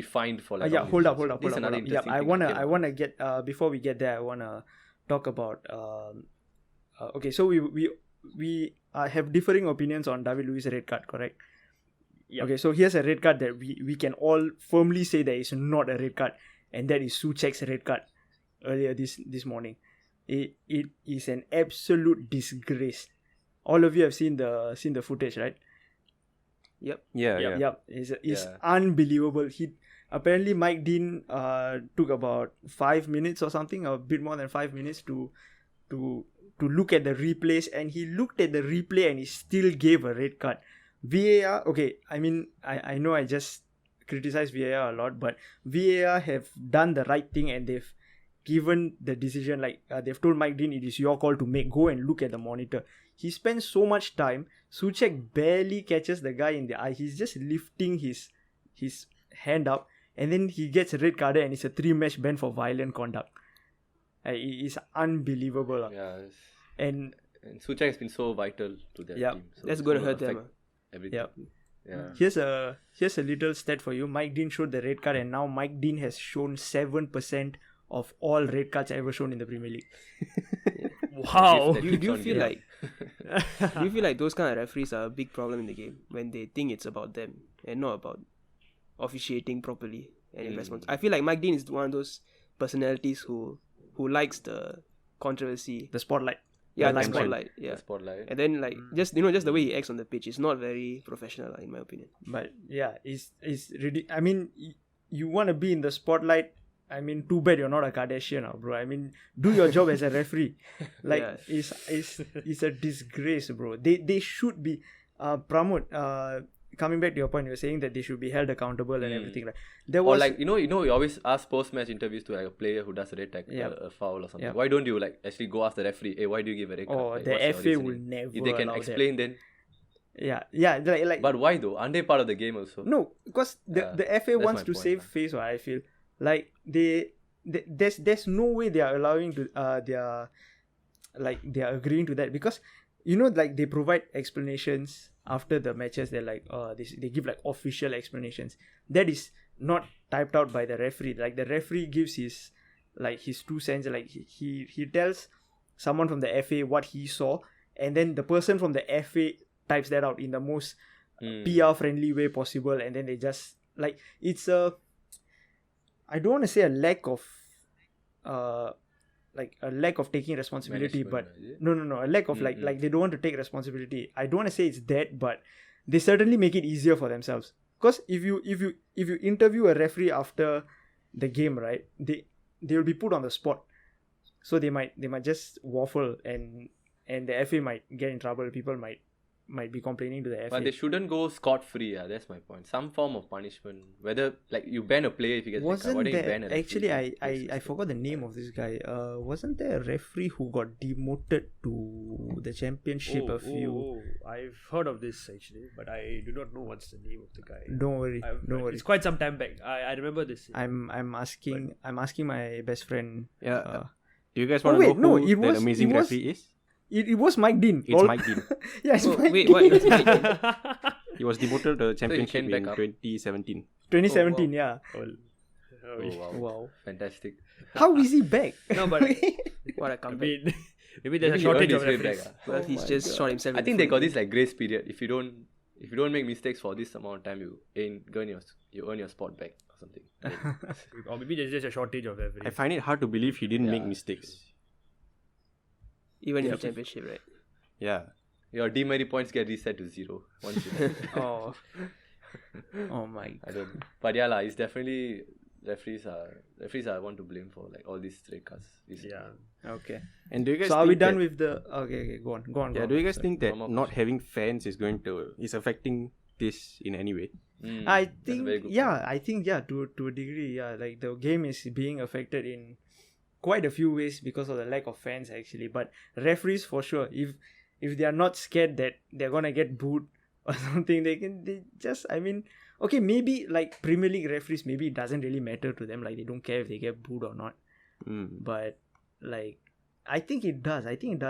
fined for like? Hold up. This is another Yeah, interesting I thing. wanna get before we get there, I wanna talk about okay. So we have differing opinions on David Luiz red card, correct? Yep. Okay, so here's a red card that we can all firmly say that is not a red card, and that is Souchek's red card earlier this morning. It is an absolute disgrace. All of you have seen the footage, right? Yep. Yeah. Yep. It's Yeah. unbelievable. Apparently Mike Dean took about 5 minutes or something, a bit more than 5 minutes to look at the replays, and he looked at the replay and he still gave a red card. VAR, okay, I mean, I know I just criticize VAR a lot, but VAR have done the right thing and they've given the decision, like they've told Mike Dean, it is your call to go and look at the monitor. He spends so much time. Souchek barely catches the guy in the eye. He's just lifting his hand up, and then he gets red carded, and it's a 3-match ban for violent conduct. It is unbelievable. Yeah, And and Souchek has been so vital to their Yep. team. So That's it's gonna gonna hurt them. affect everything. Yep. Yeah. here's a little stat for you. Mike Dean showed the red card, and now Mike Dean has shown 7% of all red cards ever shown in the Premier League. Wow. That Do keeps you on feel giving. like those kind of referees are a big problem in the game when they think it's about them and not about officiating properly and investments? I feel like Mike Dean is one of those personalities who likes the controversy. The spotlight. Yeah, the limelight. spotlight. Yeah. The spotlight. And then like just the way he acts on the pitch is not very professional in my opinion. But yeah, it's I mean, you want to be in the spotlight. I mean, too bad you're not a Kardashian, bro. I mean, do your job as a referee. Like, Yeah. it's a disgrace, bro. They should be Pramod. Coming back to your point, you were saying that they should be held accountable and everything. Like there Or was like we always ask post-match interviews to like a player who does a red tackle, Yeah. a foul or something. Yeah. Why don't you like actually go ask the referee? Hey, why do you give a red card? Oh, Like, the what's your FA will reasoning? never If they can allow explain, then. yeah. Like But why though? Aren't they part of the game also? no, because the FA that's wants my to point, save lah. face. What I feel like there's no way they are allowing to they are agreeing to that, because like they provide explanations after the matches. They're like they give like official explanations that is not typed out by the referee. Like the referee gives his 2 cents. Like he tells someone from the FA what he saw, and then the person from the FA types that out in the most PR friendly way possible, and then they just like it's a, I don't want to say a lack of taking responsibility, but Management, is it? no, a lack of like they don't want to take responsibility. I don't want to say it's that, but they certainly make it easier for themselves. Because if you interview a referee after the game, right, they will be put on the spot, so they might just waffle, and the FA might get in trouble. People might might be complaining to the FA. But they shouldn't go scot-free. Yeah, that's my point. Some form of punishment. Whether like you ban a player if you get Wasn't why don't you there ban a referee? actually? I forgot the name of this guy. Wasn't there a referee who got demoted to the championship a few? I've heard of this actually, but I do not know what's the name of the guy. Don't worry, don't worry. It's quite some time back. I remember this. I'm asking my best friend. Yeah. Do you guys want to know who that amazing referee is? It was Mike Dean. It's Mike Dean. Yeah, it's Mike Wait, Dean. what? He was demoted to the championship came in back up. 2017. 2017, yeah. Oh, Oh, wow. Wow. Fantastic. How is he back? No, but What a I comeback. mean, maybe there's Maybe a he shortage earned of his way referees. back, Well, he's just shot himself. I in think the they got foot. this like grace period. If you don't make mistakes for this amount of time, you earn your spot back or something. Or maybe there's just a shortage of referees. I find it hard to believe he didn't make Yeah. mistakes. Even in the championship, right? Yeah. Your demerit points get reset to 0 once you. Oh. Oh my. I don't. But yeah, it's definitely referees are one to blame for like all these stray cards. Yeah. Okay. And do you guys So think are we done that, with the? Okay. Go on. Yeah, do you guys think that one more not question. having fans is affecting this in any way? I That's a think very good to a degree, yeah, like the game is being affected in quite a few ways because of the lack of fans actually. But referees for sure, if they are not scared that they're gonna get booed or something, okay, maybe like Premier League referees, maybe it doesn't really matter to them, like they don't care if they get booed or not. But like I think it does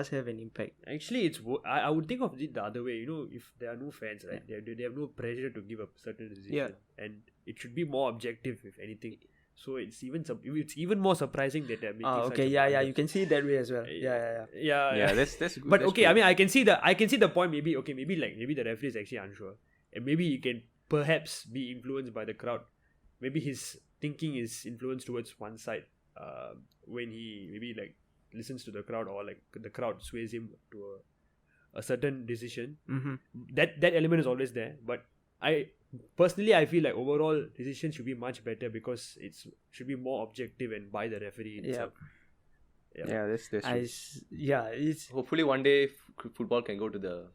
have an impact. Actually, I would think of it the other way. If there are no fans, right, they have no pressure to give a certain decision, Yeah. and it should be more objective, if anything. So it's even more surprising that they're making. Okay, you can see it that way as well. Yeah. Yeah. That's good. But that's okay, good. I mean, I can see the point. Maybe the referee is actually unsure, and maybe he can perhaps be influenced by the crowd. Maybe his thinking is influenced towards one side. When he maybe like listens to the crowd, or like the crowd sways him to a certain decision. Mm-hmm. That element is always there. But I feel like overall decisions should be much better because it should be more objective and by the referee itself. Yeah, that's true. It's Hopefully one day football can go to the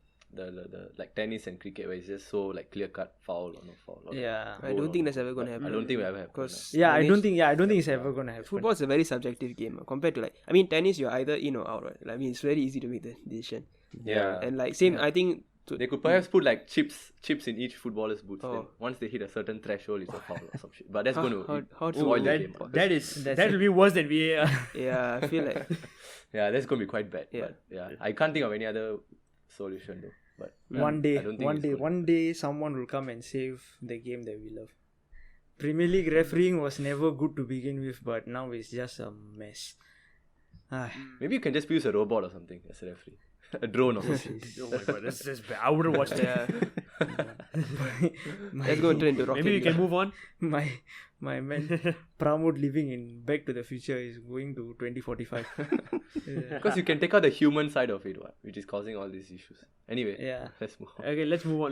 like tennis and cricket where it's just so like clear cut foul or no foul. Or I don't think that's ever going to happen. I don't think it will ever happen. Because I don't think it's ever gonna happen. football is a very subjective game compared to tennis. You're either in or out, right? I mean, it's very easy to make the decision. Yeah. And I think They could perhaps put like chips in each footballer's boots. Oh. Then once they hit a certain threshold, it's a foul or some shit. But that's going to how to spoil the that game. that will be worse than VAR. Yeah, I feel like Yeah, that's going to be quite bad. Yeah. But yeah, I can't think of any other solution though. But yeah, one day, I don't think one day, someone will come and save the game that we love. Premier League refereeing was never good to begin with, but now it's just a mess. Maybe you can just use a robot or something as a referee. A drone or something. Oh my god, that's just bad. I wouldn't watch that. let's go into Rocket Maybe we can move on. My man Pramod living in Back to the Future is going to 2045. Because you can take out the human side of it, which is causing all these issues. Anyway, Yeah. let's move on. Okay, let's move on.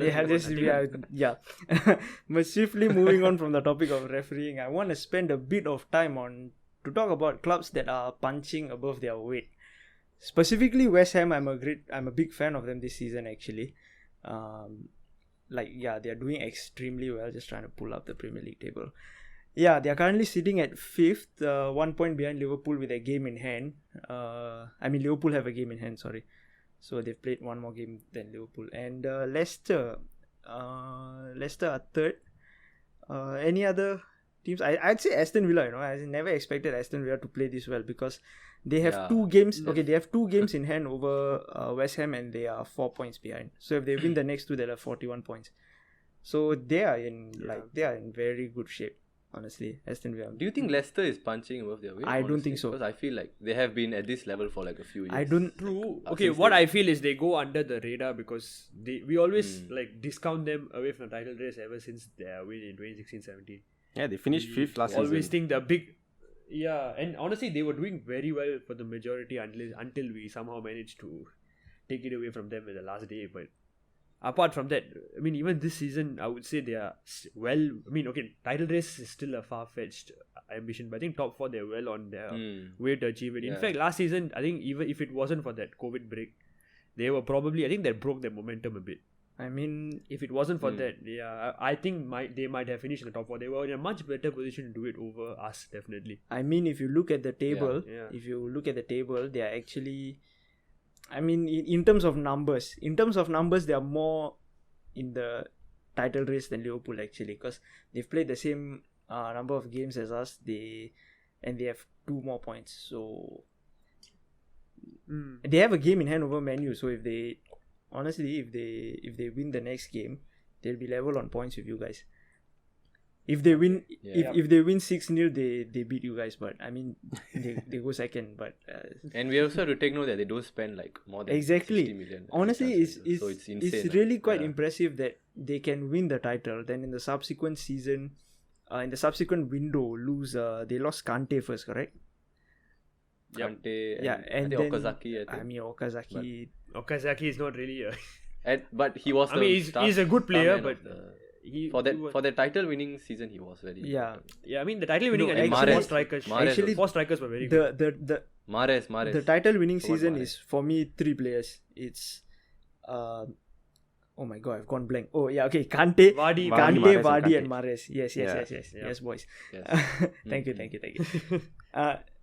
But swiftly moving on from the topic of refereeing, I want to spend a bit of time to talk about clubs that are punching above their weight. Specifically West Ham, I'm a big fan of them this season actually. They are doing extremely well. Just trying to pull up the Premier League table. Yeah, they are currently sitting at 5th, 1 point behind Liverpool with a game in hand. Liverpool have a game in hand, sorry. So they've played one more game than Liverpool. And Leicester are 3rd. Any other teams? I'd say Aston Villa, I never expected Aston Villa to play this well because they have 2 games. Okay, they have 2 games in hand over West Ham and they are 4 points behind. So if they win the next 2, they'll have 41 points. So they are in very good shape. Honestly, Aston Villa. Do you think Leicester is punching above their weight? I don't think so. Because I feel like they have been at this level for like a few years. I don't. True. Okay, what I feel is they go under the radar because we always discount them away from the title race ever since their win in 2016-17. Yeah, they finished 5th last Always season. think the big. Yeah, and honestly, they were doing very well for the majority until we somehow managed to take it away from them in the last day. But apart from that, I mean, even this season, I would say they are well. I mean, okay, title race is still a far-fetched ambition, but I think top 4 they're well on their way to achieve it. In fact, last season, I think even if it wasn't for that COVID break, they were probably, I think that broke their momentum a bit. I mean, If it wasn't for that, I think they might have finished in the top 4. They were in a much better position to do it over us, definitely. if you look at the table, Yeah. they are actually, in terms of numbers, they are more in the title race than Liverpool actually, because they've played the same number of games as us. They have 2 more points, so they have a game in hand over Man U. So if they win the next game, they'll be level on points with you guys. If they win, if they win 6-0, they beat you guys. But they go second. But And we also have to take note that they don't spend like more than 60 million. Honestly, so it's insane. it's really quite impressive that they can win the title. Then in the subsequent season, in the subsequent window, lose. They lost Kante first, correct? Kante And I think then Okazaki. I think. Okazaki. Okazaki is not really a... But he was. he's a good player, but for the title winning season, he was very. Yeah. Yeah, the title winning, No, I think actually- 4 strikers. Actually, 4 strikers were very good. The Mahrez. the title winning Come on, season Mahrez. is for me 3 players. It's oh my god, I've gone blank. Oh yeah, okay, Kante, Vardy, Vardy, and Mahrez and Mahrez. Yes, Yeah. yes, boys. Yes. Thank you.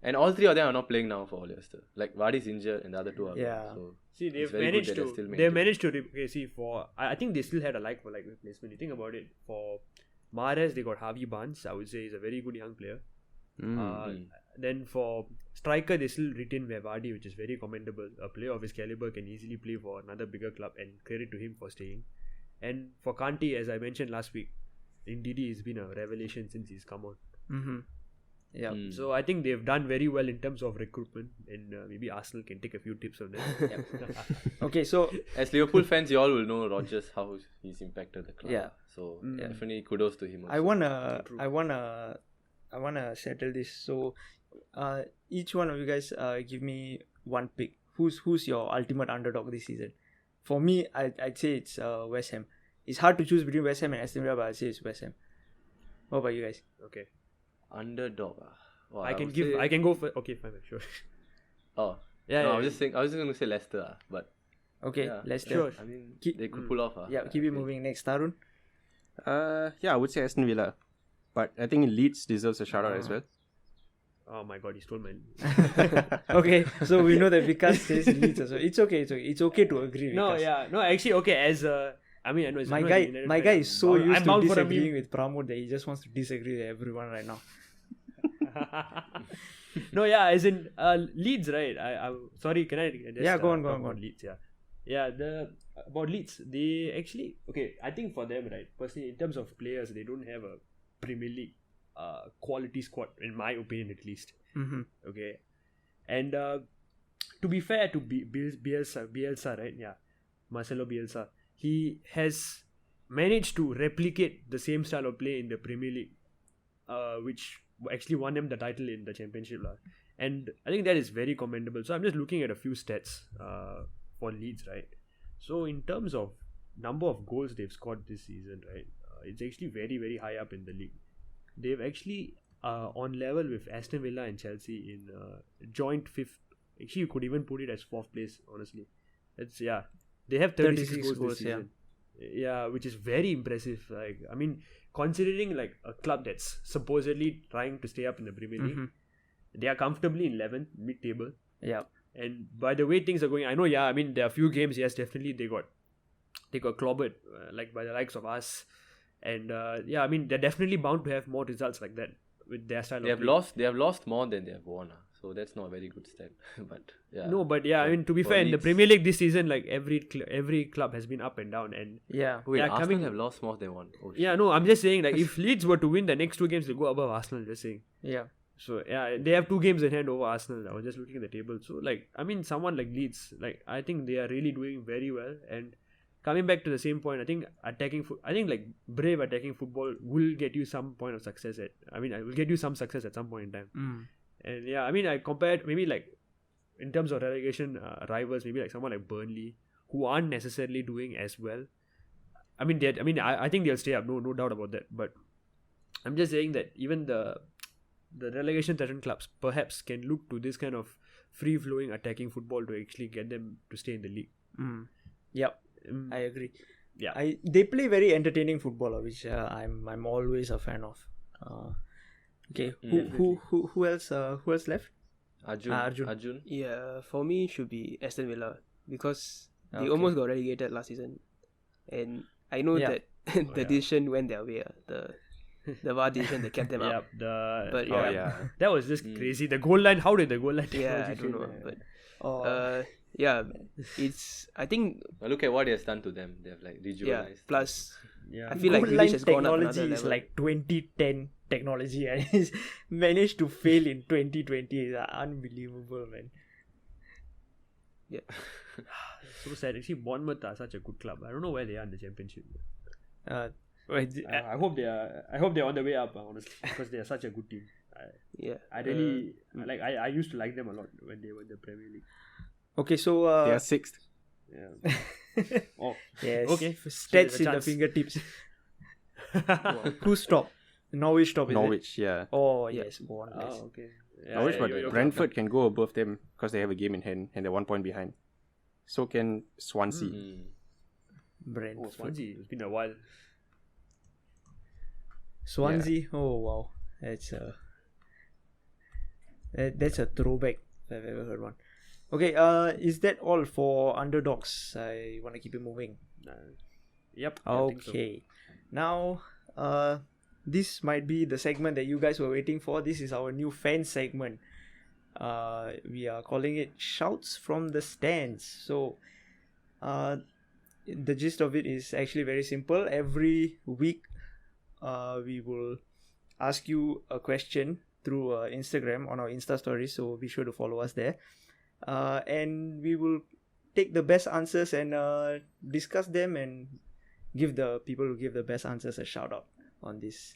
And all 3 of them are not playing now for Leicester. Like Vardy's injured and the other 2 are. Yeah. So See, it's they've very good managed that they're to. still They maintaining. managed to. For I think they still had a like for like replacement. You think about it. For Mahrez, they got Harvey Barnes. I would say he's a very good young player. Then for striker, they still retain Vardy, which is very commendable. A player of his caliber can easily play for another bigger club, and credit to him for staying. And for Kante, as I mentioned last week, Ndidi has been a revelation since he's come on. Mm-hmm. Yeah. So I think they've done very well in terms of recruitment, and maybe Arsenal can take a few tips from them. Okay, so As Liverpool fans, you all will know Rodgers, how he's impacted the club. Yeah. So definitely kudos to him. Also. I wanna settle this. So each one of you guys give me one pick. Who's your ultimate underdog this season? For me, I'd say it's West Ham. It's hard to choose between West Ham and Aston Villa, but I'd say it's West Ham. What about you guys? Okay. Underdog. Wow, I would say- can go for. Okay, fine, sure. Oh. Yeah, No, yeah, I was just going to say Leicester, but Okay, yeah. let's Sure. I mean Keep- they could pull off. Yeah, keep it moving. Next, Tarun. I would say Aston Villa, but I think Leeds deserves a shout out as well. Oh my god, he stole my. Okay, so we know that Vikas says Leeds as well. It's okay. It's okay to agree. No, Vikas. yeah, no. Actually, okay. As I mean, I know it's, My I know guy, it's United my fan. guy is so I'm used to bound for a meme. disagreeing with Pramod that he just wants to disagree with everyone right now. No, yeah, as in Leeds, right? I sorry, can I just Yeah, go on, talk go on. about Leeds, yeah. About Leeds, they actually okay. I think for them, right, personally, in terms of players, they don't have a Premier League quality squad, in my opinion, at least. Mm-hmm. Okay, and to be fair to Bielsa, right? Yeah, Marcelo Bielsa, he has managed to replicate the same style of play in the Premier League, which actually won them the title in the Championship, and I think that is very commendable. So I'm just looking at a few stats for Leeds, right? So in terms of number of goals they've scored this season, right, it's actually very, very high up in the league. They've actually on level with Aston Villa and Chelsea in joint 5th. Actually, you could even put it as 4th place, honestly. They have 36 goals this season. Yeah, which is very impressive. Like, I mean, considering like a club that's supposedly trying to stay up in the Premier League, they are comfortably in 11th, mid-table. Yeah. And by the way things are going, I know, yeah, I mean, there are a few games, yes, definitely they got clobbered, like by the likes of us. And I mean, they're definitely bound to have more results like that with their style They of have play. lost. They have lost more than they have won. So that's not a very good stat. But yeah. No, but yeah, I mean, to be for fair, in the Leeds- Premier League this season, like every club has been up and down. And Yeah. Wait, yeah, Arsenal coming- have lost more than one. Oh, yeah, no, I'm just saying, like, if Leeds were to win the next 2 games, they'll go above Arsenal, just saying. Yeah. So yeah, they have 2 games in hand over Arsenal. I was just looking at the table. So like, I mean, someone like Leeds, like, I think they are really doing very well. And coming back to the same point, I think like brave attacking football will get you some point of success it will get you some success at some point in time. And yeah, I mean, I compared maybe like in terms of relegation rivals, maybe like someone like Burnley, who aren't necessarily doing as well. I mean, I think they'll stay up, no doubt about that. But I'm just saying that even the relegation threatened clubs perhaps can look to this kind of free-flowing attacking football to actually get them to stay in the league. Yep, I agree. Yeah. They play very entertaining football, which I'm always a fan of. Okay, who else? Who else left? Arjun. Yeah, for me should be Aston Villa because they Okay. almost got relegated last season, and I know Yeah. that the decision went their way. The VAR decision that kept them Yeah, up. the But Oh yeah. that was just crazy. The goal line. How did the goal line? Yeah, I technology don't know, fail? but Oh, yeah, it's I think But look at what he has done to them. They have like yeah. rejuvenized. Plus, Yeah. I feel like goal Grealish line has gone up technology another is level. like 2010 technology, and he's managed to fail in 2020. It's unbelievable, man. So sad. Actually, Bournemouth are such a good club. I don't know where they are in the championship. Uh, I hope they are. I hope they're on the way up. Honestly, because they are such a good team. yeah. I really like. I used to like them a lot when they were in the Premier League. okay, so They are sixth. Yeah. Oh. yes, Okay. stats in the chance. fingertips. Who's top? Norwich top. Is it? Norwich, yeah. Oh yes, go on. Oh, okay. Yeah, Norwich, yeah, but you're- Brentford can go above them because they have a game in hand and they're 1 point behind. So can Swansea. Mm. Brentford. Oh, Swansea. It's been a while. Swansea. Oh wow, that's a throwback if I've ever heard one. Okay, is that all for underdogs? I want to keep it moving. Yep. I think so. Okay, now this might be the segment that you guys were waiting for. This is our new fan segment. We are calling it Shouts from the Stands. So the gist of it is actually very simple. Every week we will ask you a question through Instagram on our Insta stories, so be sure to follow us there. And we will take the best answers and discuss them and give the people who give the best answers a shout out on this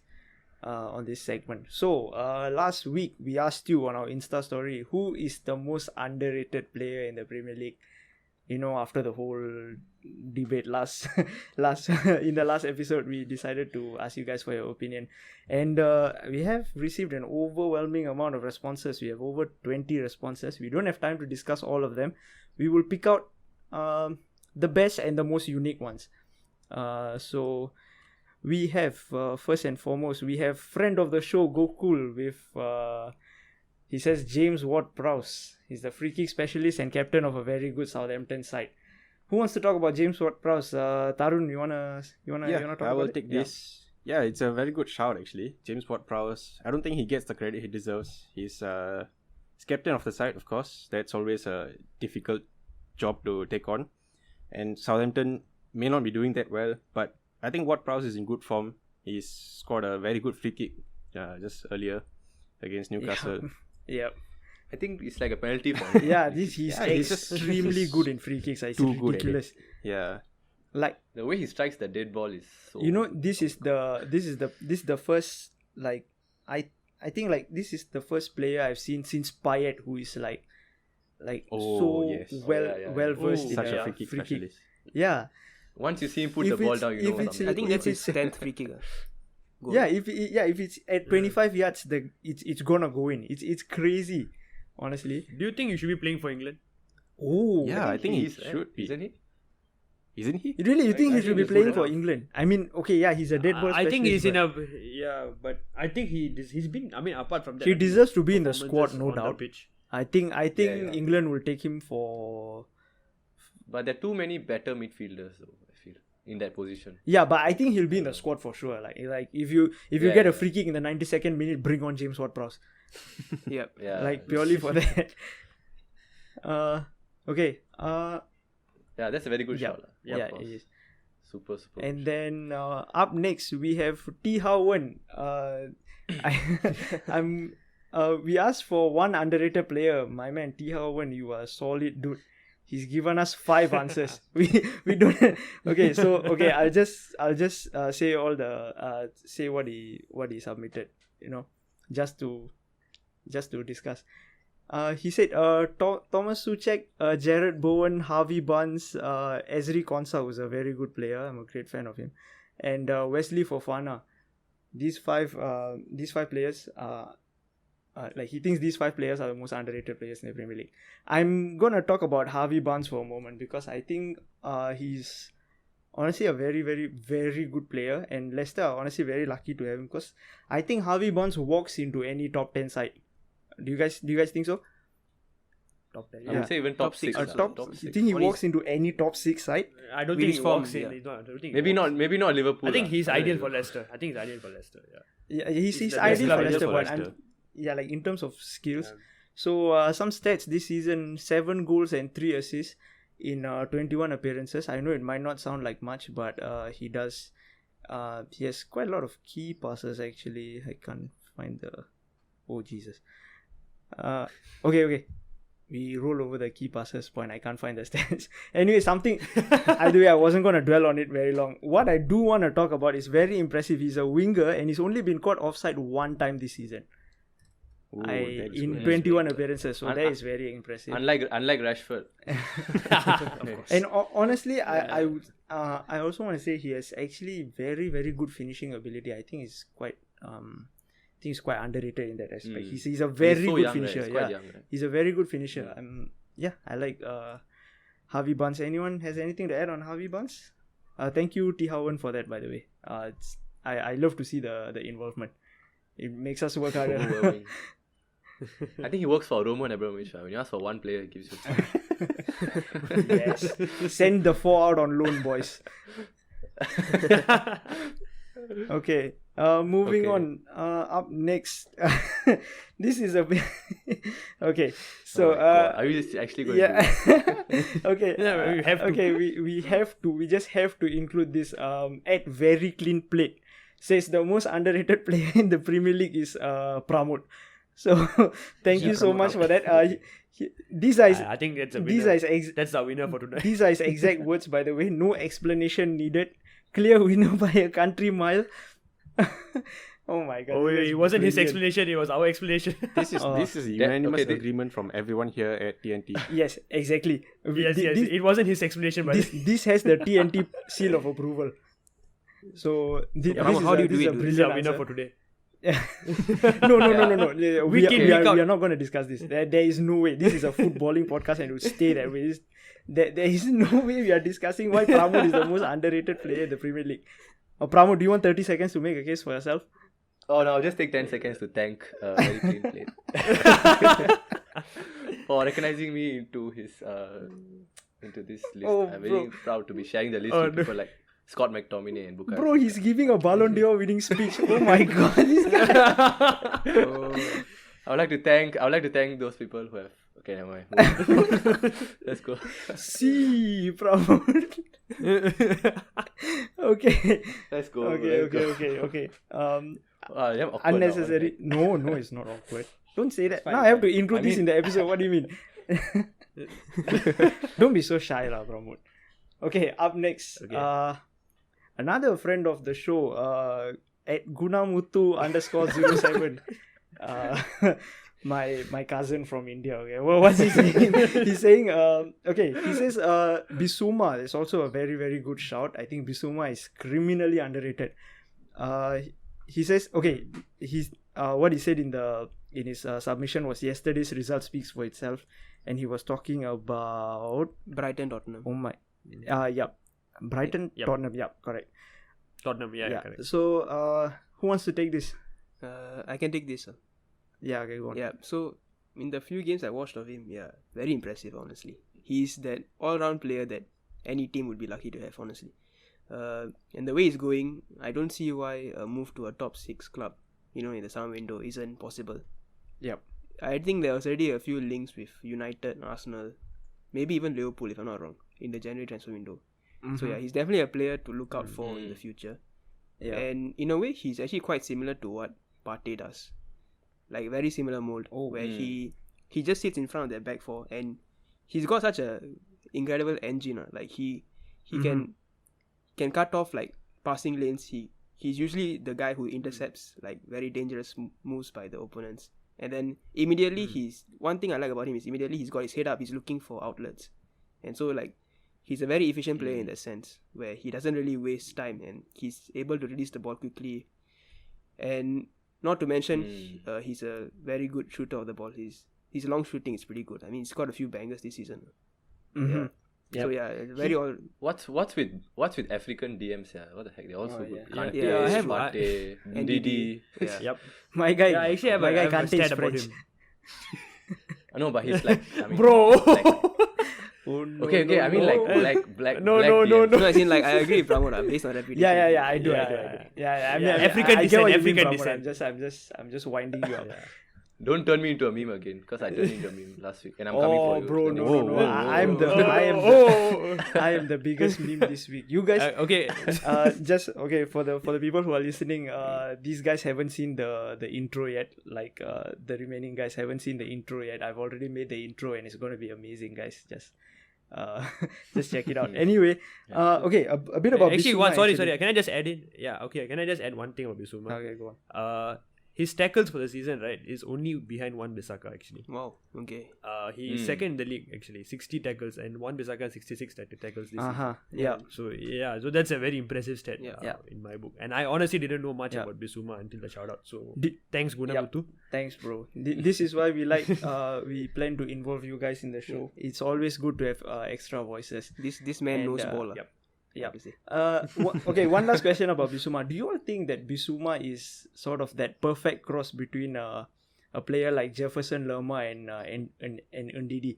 segment. So last week we asked you on our Insta story, who is the most underrated player in the Premier League? You know, after the whole debate last in the last episode, we decided to ask you guys for your opinion, and we have received an overwhelming amount of responses. We have over 20 responses. We don't have time to discuss all of them. We will pick out the best and the most unique ones. So we have first and foremost, we have friend of the show Gokul with he says James Ward-Prowse. He's the free kick specialist and captain of a very good Southampton side. Who wants to talk about James Ward-Prowse? Tarun, you wanna talk I about will it? take this. Yeah, it's a very good shout actually. James Ward-Prowse. I don't think he gets the credit he deserves. He's captain of the side, of course. That's always a difficult job to take on. And Southampton may not be doing that well, but I think Ward-Prowse is in good form. He's scored a very good free kick just earlier against Newcastle. Yeah. I think it's like a penalty for him. Yeah, he's he's just- extremely good in free kicks. It's too good at it. ridiculous. Yeah. Like, The way he strikes the dead ball is so. you know, this is the first, like, I think like this is the first player I've seen since Payet who is like Oh, so yes. well versed in Such the a free kick free kick. specialist. Yeah. Once you see him put If the ball it's- down, you if know it's- something. I think that's his 10th free kick. Goal. Yeah, if it's at 25 yards, it's gonna go in. It's crazy, honestly. Do you think you should be playing for England? Oh, Yeah, I think he is, should be. isn't he? Isn't he? Really, you think I he should think be he's playing good for enough. England? I mean, okay, yeah, he's a dead ball I think specialist, he's in but a but I think he's been. I mean, apart from that, he I think deserves to be in the performances squad, no on the doubt. pitch. I think yeah. England will take him for. But there are too many better midfielders, though, I feel, in that position. Yeah, but I think he'll be in the squad for sure. Like if you Yeah, get a yeah. free kick in the 92nd minute, bring on James Ward-Prowse. Yep. Yeah. Like purely for that. Okay. Yeah, that's a very good Yeah, shot. yeah, of course. it is. Super. And then up next we have T Howen. We asked for one underrated player. My man T Howen, you are a solid dude. He's given us 5 answers. We don't. Okay, so I'll just say all the say what he submitted. You know, just to discuss. He said Thomas Souchek, Jared Bowen, Harvey Barnes, Ezri Konsa was a very good player. I'm a great fan of him, and Wesley Fofana. These five players are like he thinks these 5 players are the most underrated players in the Premier League. I'm gonna talk about Harvey Barnes for a moment because I think he's honestly a very, very, very good player, and Leicester are honestly very lucky to have him because I think Harvey Barnes walks into any top 10 side. Do you guys think so? Top 10. I would say even top six. Top Top six. You think he walks into any top 6 side? I don't With think his he form, walks in. yeah. I don't think he Maybe walks. not Liverpool. I think he's ideal for Liverpool. Leicester. I think he's ideal for Leicester. Yeah. Yeah, he's the ideal best for club Leicester, for but Leicester. like in terms of skills. So some stats this season: 7 goals and 3 assists in 21 appearances. I know it might not sound like much, but he does. He has quite a lot of key passes actually. I can't find the. Oh Jesus. Okay. We roll over the key passes point. I can't find the stats. Anyway, something. Either way, I wasn't going to dwell on it very long. What I do want to talk about is very impressive. He's a winger and he's only been caught offside 1 time this season. Ooh, that is In good. 21 appearances. So Un- that is very impressive. Unlike Rashford. And honestly, I also want to say he has actually very, very good finishing ability. I think he's quite underrated in that aspect. He's a very so good young, finisher. right? He's quite Yeah, young, right? he's a very good finisher. I like Harvey Barnes. Anyone has anything to add on Harvey Barnes? Thank you, T. Howen, for that. By the way, I love to see the involvement. It makes us work harder. Overwhelming. I think he works for Roman Abramovich. When you ask for one player, he gives you 5. Yes, send the 4 out on loan, boys. Okay. Moving Okay. on. Up next. This is a bit. Okay. So. Oh my God. Are you actually going to do Yeah. Okay. Yeah, we have to. Okay. We have to. We just have to include this. At very clean plate says the most underrated player in the Premier League is Pramod. So thank you so much for that. These are his, I think that's a these winner. are his That's our winner for tonight. these are his exact words, by the way. No explanation needed. Clear winner by a country mile. Oh my god. Oh, wait, this is it wasn't his brilliant. explanation, it was our explanation. This is unanimous okay, agreement from everyone here at TNT. Yes, exactly. yes, This, it wasn't his explanation, but this has the TNT seal of approval. So this how do you do is it, a dude? this is our brilliant winner answer. for today. No. Yeah, Week in, week out. we are not going to discuss this. There is no way. This is a footballing podcast and it will stay that way. There is no way we are discussing why Pramod is the most underrated player in the Premier League. Pramod, do you want 30 seconds to make a case for yourself? Oh no, I'll just take 10 seconds to thank Very Clean Plate for recognizing me into this list. Oh, I'm bro. very proud to be sharing the list Oh, with no. people like Scott McTominay and Bukayo. Bro, he's giving a Ballon d'Or winning speech. Oh my god, this guy. I would like to thank those people who have. Okay, never mind. Let's go. See, Pramod. Okay. Let's go. Okay. Damn awkward Unnecessary. No, it's not awkward. Don't say that. Now I have to include this in the episode. What do you mean? Don't be so shy, lah, Pramod. Okay, up next. Okay. Another friend of the show, at Gunamutu_07. My cousin from India. Okay, well, what's he saying? He's saying he says Bissouma is also a very, very good shout. I think Bissouma is criminally underrated. He says he's what he said in his submission was yesterday's result speaks for itself, and he was talking about Brighton, Tottenham. oh my Brighton, Yep. Tottenham, correct. Tottenham, yeah, correct. So who wants to take this? I can take this. Yeah, okay, go on. Yeah, so in the few games I watched of him, yeah, very impressive, honestly. He's that all-round player that any team would be lucky to have, honestly. And the way he's going, I don't see why a move to a top 6 club, in the summer window isn't possible. Yep. I think there was already a few links with United, Arsenal, maybe even Liverpool, if I'm not wrong, in the January transfer window. So yeah, he's definitely a player to look out for in the future. Yeah. And in a way, he's actually quite similar to what Partey does. Like very similar mold, where he just sits in front of their back four, and he's got such a incredible engine. Like he can cut off like passing lanes. He's usually the guy who intercepts like very dangerous moves by the opponents. And then immediately one thing I like about him is immediately he's got his head up. He's looking for outlets, and so like he's a very efficient player in that sense, where he doesn't really waste time and he's able to release the ball quickly. And Not to mention, he's a very good shooter of the ball. His long shooting is pretty good. I mean, he's got a few bangers this season. Mhm. Yeah. So yeah, very all. What's with African DMs? Yeah, what the heck? They're all so good. Kante, Yeah, I have- Smarte, Ndidi. Yeah. Yep. My guy, Yeah, I actually have my a, guy I have a can't stat taste about French. him. I know, but he's like, I mean, Bro. like- Oh, no, okay, no, I mean no. like black. No, black no, no, DMs. no. No, as in like I agree with Pramod based on reputation. Yeah, I do. Yeah. Yeah, I mean, Yeah, I African I get what descent, you mean, African Pramod. descent. I'm just winding you up. Don't turn me into a meme again, because I turned into a meme last week, and I'm coming for Oh, you. bro, the no, next no, week. no. whoa, I am the, whoa. I am the, I am the biggest meme this week. You guys, Okay. just okay for the people who are listening. These guys haven't seen the intro yet. Like the remaining guys haven't seen the intro yet. I've already made the intro, and it's gonna be amazing, guys. Just check it out. Anyway, okay, a bit about Actually, Bissouma, sorry. Can I just add in? Yeah, okay. Can I just add one thing about Bissouma? Okay, go on. His tackles for the season, right, is only behind Wan Bissaka actually. Wow. Okay. He's second in the league actually, 60 tackles, and Wan Bissaka 66 tackles this season. Yeah. So that's a very impressive stat Yeah. in my book. And I honestly didn't know much Yeah. about Bissouma until the shout out. So Di- thanks Gunamutu. Thanks, bro. This is why we like we plan to involve you guys in the show. It's always good to have extra voices. This man And, knows ball. Yep. Yeah. to say. Okay, one last question about Bissouma. Do you all think that Bissouma is sort of that perfect cross between a player like Jefferson Lerma and Ndidi?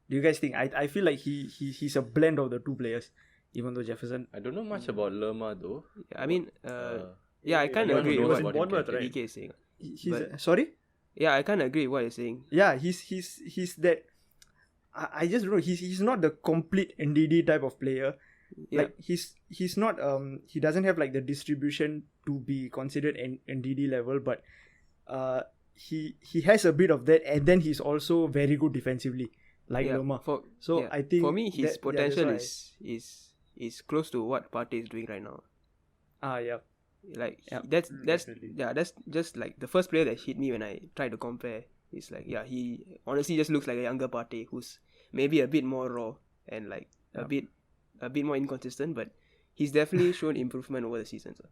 Do you guys think? I feel like he's a blend of the two players, even though Jefferson. I don't know much about Lerma though. I mean, Yeah, I kind of everyone agree knows with about what Bournemouth, right? BK is saying. He's But- sorry. Yeah, I kind of agree with what you're saying. Yeah, he's that. I just don't know. He's not the complete Ndidi type of player. Yeah. Like he's not he doesn't have like the distribution to be considered Ndidi level, but he has a bit of that, and then he's also very good defensively, like Yeah, Lerma. for- So yeah, I think for me, his that- potential that's why is close to what Partey is doing right now. yeah. Like Yeah. that's definitely. that's just like the first player that hit me when I tried to compare. It's like he honestly just looks like a younger Partey who's maybe a bit more raw and like a bit more inconsistent, but he's definitely shown improvement over the season. So.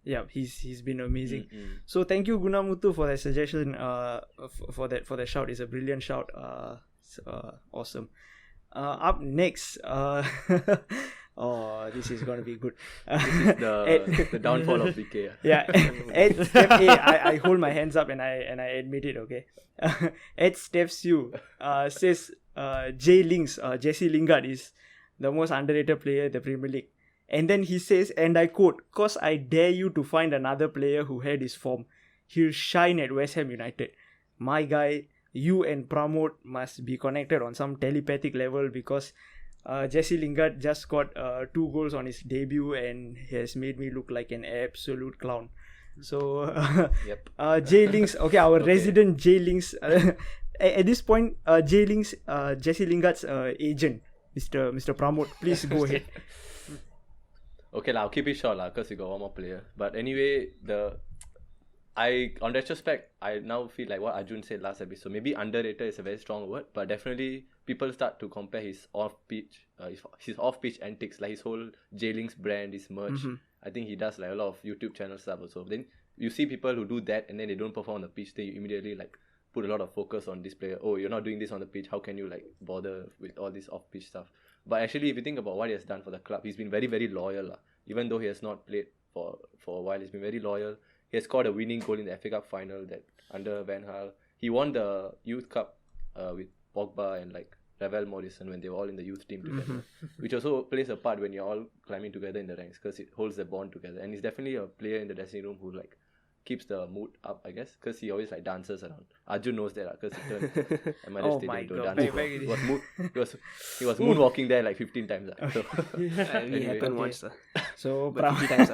Yeah, he's been amazing. Mm-mm. So thank you Gunamutu for that suggestion. For that shout. It's a brilliant shout. Awesome. Up next, oh, this is gonna be good. The downfall of BK. Yeah, at step A, I hold my hands up and I admit it. Okay, at step C, says JLINGZ, Jesse Lingard is the most underrated player in the Premier League. And then he says, and I quote, "Cause I dare you to find another player who had his form. He'll shine at West Ham United. My guy, you and Pramod must be connected on some telepathic level because Jesse Lingard just got 2 goals on his debut and has made me look like an absolute clown." So, Yep. JLINGZ, okay, our resident JLINGZ, at this point, JLINGZ, Jesse Lingard's agent, Mr. Pramod, please go ahead. Okay, I'll keep it short because we got one more player. But anyway, on retrospect, I now feel like what Arjun said last episode. Maybe underrated is a very strong word, but definitely people start to compare his off-pitch, his off-pitch antics, like his whole JLINGZ brand, his merch. Mm-hmm. I think he does like a lot of YouTube channel stuff also. Then you see people who do that and then they don't perform on the pitch. Then you immediately like put a lot of focus on this player. Oh, you're not doing this on the pitch. How can you like bother with all this off-pitch stuff? But actually, if you think about what he has done for the club, he's been very, very loyal. Even though he has not played for a while, he's been very loyal. He has scored a winning goal in the FA Cup final that under Van Gaal. He won the Youth Cup with Pogba and like Ravel Morrison when they were all in the youth team together, which also plays a part when you're all climbing together in the ranks because it holds the bond together. And he's definitely a player in the dressing room who like keeps the mood up, I guess, because he always like dances around. Arjun knows that because he turned MLS Oh Stadium my to a God. dance floor. He was moonwalking there like 15 times. So, It Anyway. happened once. So, But 50 times.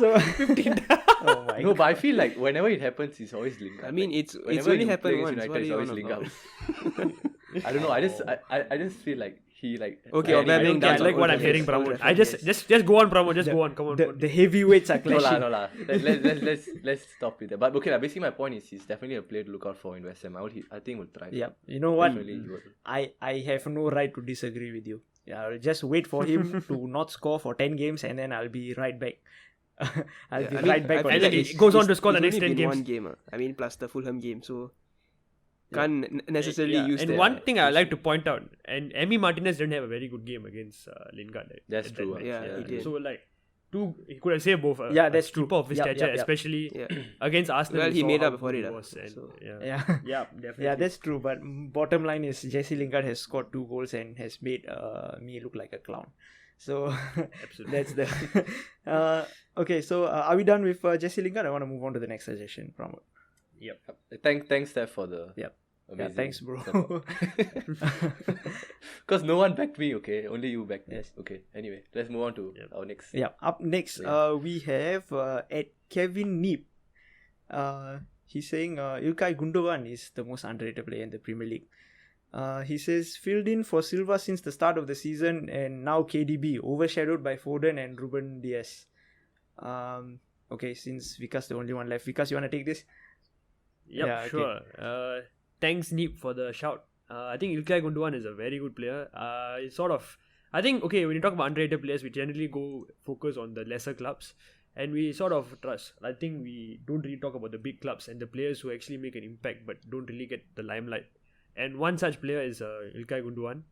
so 15. Oh my no, but I feel like whenever it happens, he's always linked. I mean, Like, it's whenever only you happened play once. against What are United, you he's on always about? linked up. I don't know. I just feel like he like. Okay, I or Babling think- I dance like on what I'm Old hearing, Trafford. Pramod. I just go on, Pramod. Just go on. Come on. The heavyweights are No clashing. lah. Let's stop with that. But okay, basically my point is he's definitely a player to look out for in West Ham. I think will thrive. Yeah, you know what? Definitely he will. I have no right to disagree with you. Yeah, I'll just wait for him to not score for 10 games and then I'll be right back. I'll Yeah, be I mean, right back I on feel And the then stage. it goes on to it's score the only next 10 been games. one game. I mean, plus the Fulham game, so can't necessarily use And that. one thing I like to point out, and Emi Martinez didn't have a very good game against Lingard. That's at true, match. yeah, he did. So like, he could have saved both. Yeah, that's true. Keeper of his Yep, stature, yep, yep. especially Yeah. against Arsenal. Well, we he saw made how up for good it, he was, and, so. yeah, Yeah. yeah, definitely. Yeah, that's true. But bottom line is Jesse Lingard has scored 2 goals and has made me look like a clown. So Absolutely. that's the. Okay, so are we done with Jesse Lingard? I want to move on to the next suggestion. Pramod. Yep. Thanks, Steph, for the Yep. Yeah, amazing thanks, bro. Because no one backed me, okay? Only you backed me. Yes. Okay, anyway, let's move on to our next. Yeah. Up next, we have at Kevin Neep. He's saying Ilkay Gundogan is the most underrated player in the Premier League. He says filled in for Silva since the start of the season and now KDB, overshadowed by Foden and Ruben Dias. Okay, since Vikas the only one left. Vikas, you want to take this? Yep, Yeah, okay. sure. Thanks, Neep, for the shout. I think Ilkay Gundogan is a very good player. It's sort of, I think, okay, when you talk about underrated players, we generally go focus on the lesser clubs. And we sort of trust. I think we don't really talk about the big clubs and the players who actually make an impact but don't really get the limelight. And one such player is Ilkay Gundogan.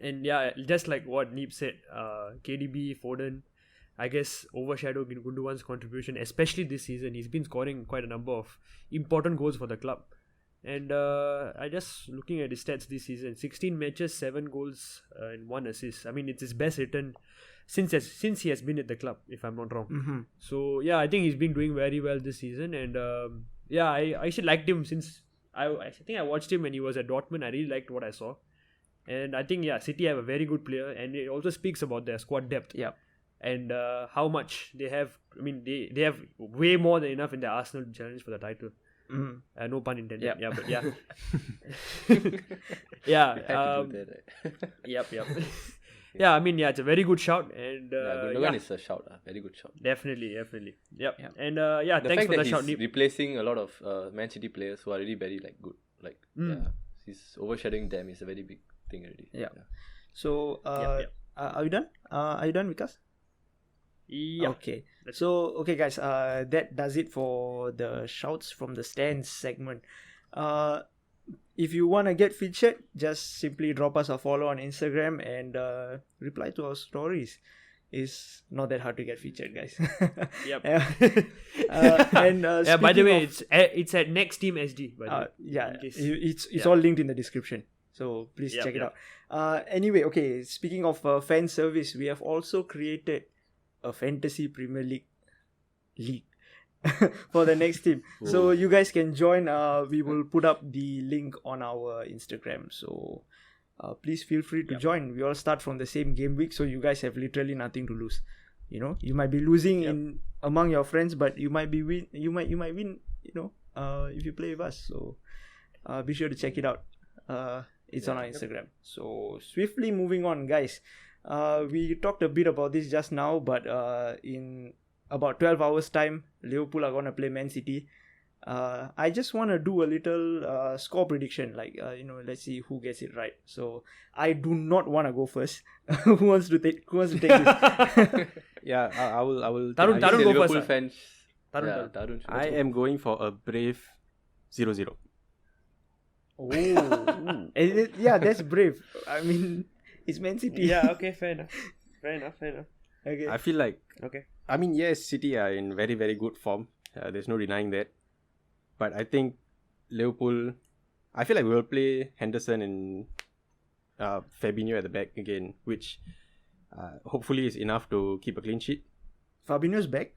And yeah, just like what Neep said, KDB, Foden, I guess overshadowed Gundogan's contribution, especially this season. He's been scoring quite a number of important goals for the club. And I just looking at his stats this season, 16 matches, 7 goals and 1 assist. I mean, it's his best return since he has been at the club, if I'm not wrong. Mm-hmm. So yeah, I think he's been doing very well this season. And yeah, I actually liked him since I think I watched him when he was at Dortmund. I really liked what I saw. And I think, yeah, City have a very good player. And it also speaks about their squad depth. Yeah. And how much they have. I mean, they have way more than enough in their Arsenal challenge for the title. Mm-hmm. No pun intended. Yep. Yeah, but yeah. Had yeah. to do that, right? Yep. Yeah, I mean, yeah, it's a very good shout. And Gundogan is a shout. Very good shout. definitely. Yep. Yeah. And yeah, The thanks fact for that the shout, he's Neep. replacing a lot of Man City players who are really very good. Mm. Yeah, he's overshadowing them is a very big thing already. Yeah. So Yep. are you done? Are you done, Vikas? Yeah. Okay. So, okay, guys, that does it for the shouts from the stands segment. If you want to get featured, just simply drop us a follow on Instagram and reply to our stories. It's not that hard to get featured, guys. Yep. And Yeah, by the speaking way, of- it's at Next Team SD. By the way. yeah, In case- it's yeah. all linked in the description. So please Yep, check it yep. out. Anyway, okay, speaking of fan service, we have also created a fantasy Premier League for the next team. So you guys can join. We will put up the link on our Instagram. So please feel free to join. We all start from the same game week, so you guys have literally nothing to lose. You know, you might be losing in among your friends, but you might be win. You might win. You know, if you play with us. So be sure to check it out. It's on our Instagram. So swiftly moving on, guys. We talked a bit about this just now, but in about 12 hours time, Liverpool are going to play Man City. I just want to do a little score prediction, like let's see who gets it right. So I do not want to go first. Who wants to take this? Yeah, I will. Tarun, I- Tarun, The go Liverpool first, fans. Tarun. Tarun should I go. am going for a brave 0-0. Oh, yeah, that's brave. I mean, it's Man City. Yeah, okay, fair enough. Okay. I feel like, Okay. I mean, yes, City are in very, very good form. There's no denying that. But I think Liverpool, I feel like we will play Henderson and Fabinho at the back again, which hopefully is enough to keep a clean sheet. Fabinho's back.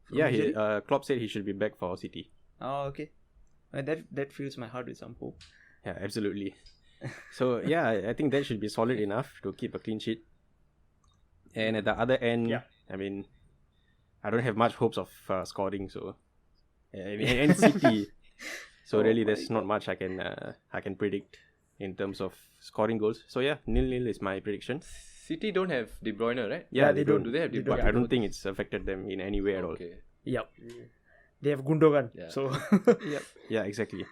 from Yeah, injury? Klopp said he should be back for City. Oh, okay. That fills my heart with some hope. Yeah, absolutely. So, yeah, I think that should be solid enough to keep a clean sheet. And at the other end, I mean, I don't have much hopes of scoring, so... and City. So really, there's not much I can predict in terms of scoring goals. So yeah, 0-0 is my prediction. City don't have De Bruyne, right? Yeah, they they don't. Do they have De But Bruyne? I don't think it's affected them in any way at all. Okay. Yep. They have Gundogan. Yeah. So Yeah, exactly.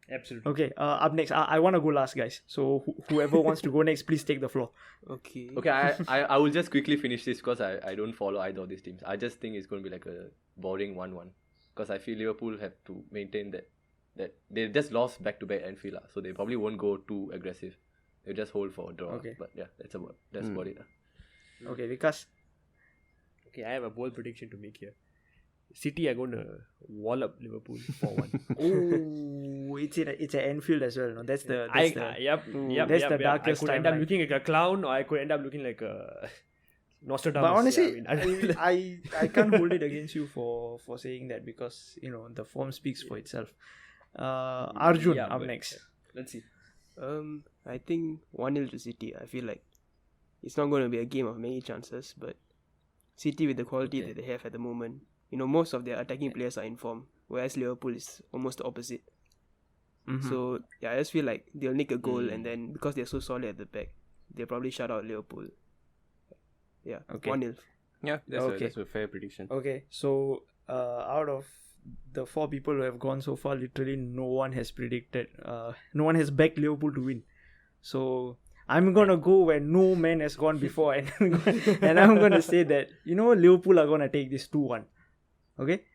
Absolutely. Okay, up next. I want to go last, guys. So whoever wants to go next, please take the floor. Okay. Okay, I will just quickly finish this because I don't follow either of these teams. I just think it's going to be like a boring 1-1 because I feel Liverpool have to maintain that they just lost back-to-back Anfield, so they probably won't go too aggressive. They'll just hold for a draw. Okay. But yeah, that's about it. Okay, Vikas. Okay, I have a bold prediction to make here. City are going to wallop Liverpool 4-1. Oh, it's an Anfield as well. No, that's the That's the darkest I could end up timeline. looking like a clown, or I could end up looking like a Nostradamus. But honestly, I mean, I can't hold it against you for saying that because the form speaks for itself. Arjun up next. Let's see. I think 1-0 to City. I feel like it's not going to be a game of many chances, but City with the quality that they have at the moment, most of their attacking players are in form, whereas Liverpool is almost the opposite. Mm-hmm. So yeah, I just feel like they'll nick a goal, and then because they're so solid at the back, they'll probably shut out Liverpool. Yeah, Okay. 1-0. Yeah, Okay. that's a fair prediction. Okay, so out of the 4 people who have gone so far, literally no one has predicted, no one has backed Liverpool to win. So I'm gonna go where no man has gone before, and I'm gonna say that Liverpool are gonna take this 2-1. Okay,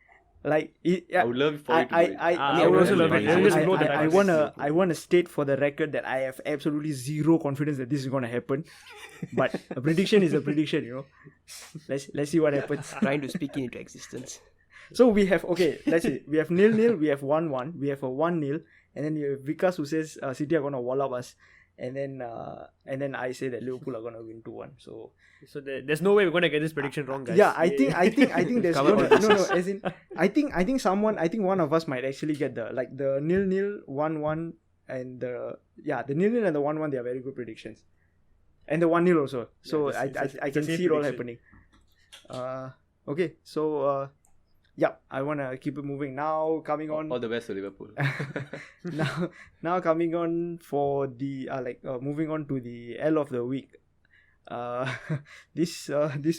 like I would love for you to do it. I would also love it. I just know that I wanna state for the record that I have absolutely zero confidence that this is gonna happen. But a prediction is a prediction, Let's see what happens. Trying to speak it into existence. So we have let's see. We have 0-0, we have 1-1, we have a 1-0, and then you have Vikas who says City are gonna wallop us, and then I say that Liverpool are gonna win 2-1. So there's no way we're gonna get this prediction wrong, guys. yeah, I think there's Cover gonna, all no, as in I think one of us might actually get the 0-0, 1-1, and the 0-0 and the 1-1. They are very good predictions, and the 1-0 also. So Yeah, I can see it all happening. Okay, so I wanna keep it moving now. Coming on. All the best to Liverpool. now coming on for the moving on to the L of the week. This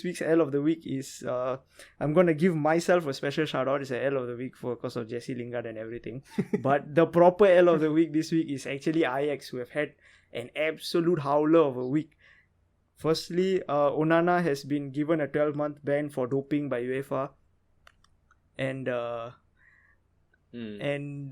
week's L of the week is I'm gonna give myself a special shout out. It's an L of the week because of Jesse Lingard and everything. But the proper L of the week this week is actually Ajax, who have had an absolute howler of a week. Firstly, Onana has been given a 12-month ban for doping by UEFA. And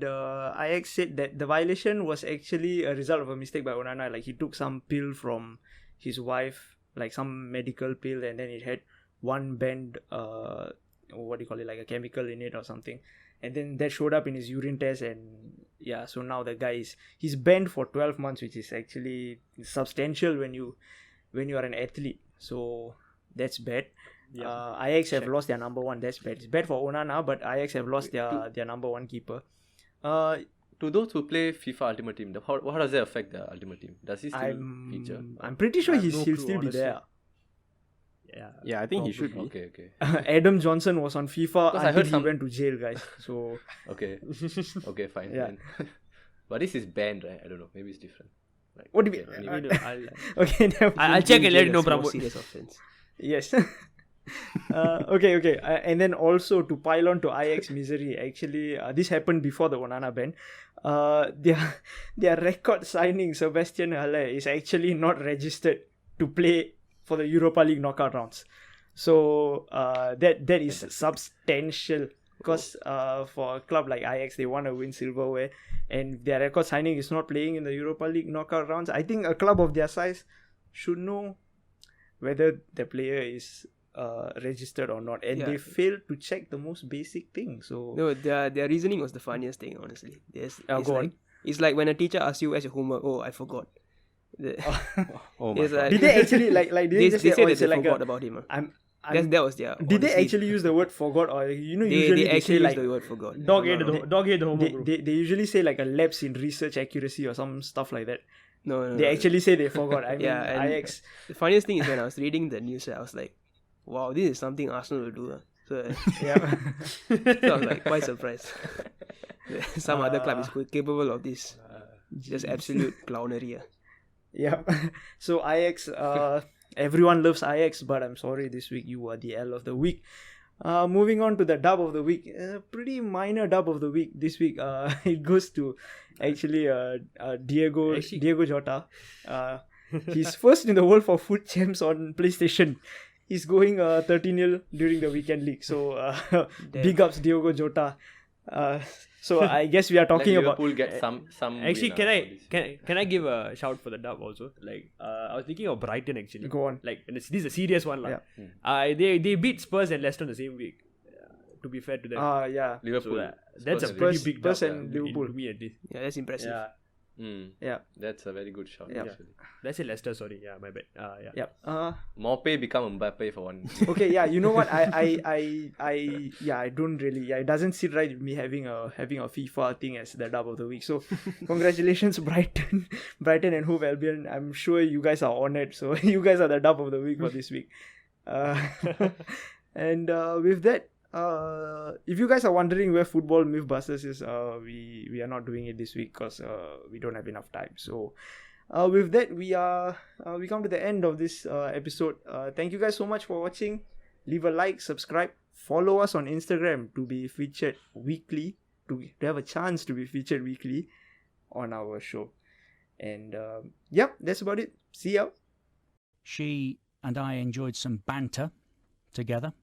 Ajax said that the violation was actually a result of a mistake by Onana. Like, he took some pill from his wife, like some medical pill, and then it had one banned like a chemical in it or something, and then that showed up in his urine test, and so now the guy he's banned for 12 months, which is actually substantial when you are an athlete. So that's bad. Ajax have lost their number one. That's bad. It's bad for Onana, but Ajax have lost their number one keeper. To those who play FIFA Ultimate Team, how does that affect the Ultimate Team? Does he still feature? I'm pretty sure he'll still be there. Yeah, I think he should be. Okay. Adam Johnson was on FIFA I until heard he went to jail, guys. So Okay, fine. Yeah. Fine. But this is banned, right? I don't know. Maybe it's different. Like, what do you okay, mean? anyway. Okay, never I'll check and let you know, More Pramod. serious offense. Yes. Okay. And then also to pile on to Ajax misery, actually, this happened before the Onana ban. Their record signing, Sebastian Haller, is actually not registered to play for the Europa League knockout rounds. So that is substantial, because for a club like Ajax, they want to win silverware, and their record signing is not playing in the Europa League knockout rounds. I think a club of their size should know whether the player is registered or not, and they failed to check the most basic thing. So No, their reasoning was the funniest thing, honestly. go on. It's like when a teacher asks you, where's your homework? Oh, I forgot. Oh my It's god. like- did they actually did they they just said say, that they like forgot about him. That was their. did they honestly, actually use the word forgot, or They, usually they they actually say used like the word forgot. Dog ate the homework. they usually say like a lapse in research accuracy or some stuff like that. No. They actually say they forgot. I mean, Yeah, and Ajax. The funniest thing is when I was reading the news, I was like, wow, this is something Arsenal will do. So, Yeah. so I was like quite surprised. Some other club is capable of this. Just absolute clownery. Yeah. So Ajax, everyone loves Ajax, but I'm sorry, this week you are the L of the week. Moving on to the dub of the week. Pretty minor dub of the week this week. It goes to actually Diego Jota. He's first in the world for foot champs on PlayStation. He's going 30-0 during the weekend league. So big ups Diego Jota. So I guess we are talking about Liverpool get some. Actually, win, can I give a shout for the dub also? Like I was thinking of Brighton actually. Go on. Like and this is a serious one, lah. Yeah. They beat Spurs and Leicester in the same week. To be fair to them. Yeah. Liverpool. So that's a Spurs pretty Spurs- big dub Spurs and Liverpool. to me at least. Yeah, that's impressive. Yeah. Yeah. That's a very good shot. Yeah. Actually. Let's say Leicester, sorry. Yeah, my bad. Yeah. Yep. Mbappe become Mbappe for one. Okay, yeah, you know what? I don't really. Yeah, it doesn't sit right with me having a FIFA thing as the dub of the week. So, congratulations, Brighton and Hove Albion. I'm sure you guys are honored. So, you guys are the dub of the week for this week. And with that, if you guys are wondering where Football Mythbusters is, we are not doing it this week because we don't have enough time. So, with that, we come to the end of this episode. Thank you guys so much for watching. Leave a like, subscribe, follow us on Instagram to be featured weekly, to have a chance to be featured weekly on our show. And yep, that's about it. See ya. She and I enjoyed some banter together.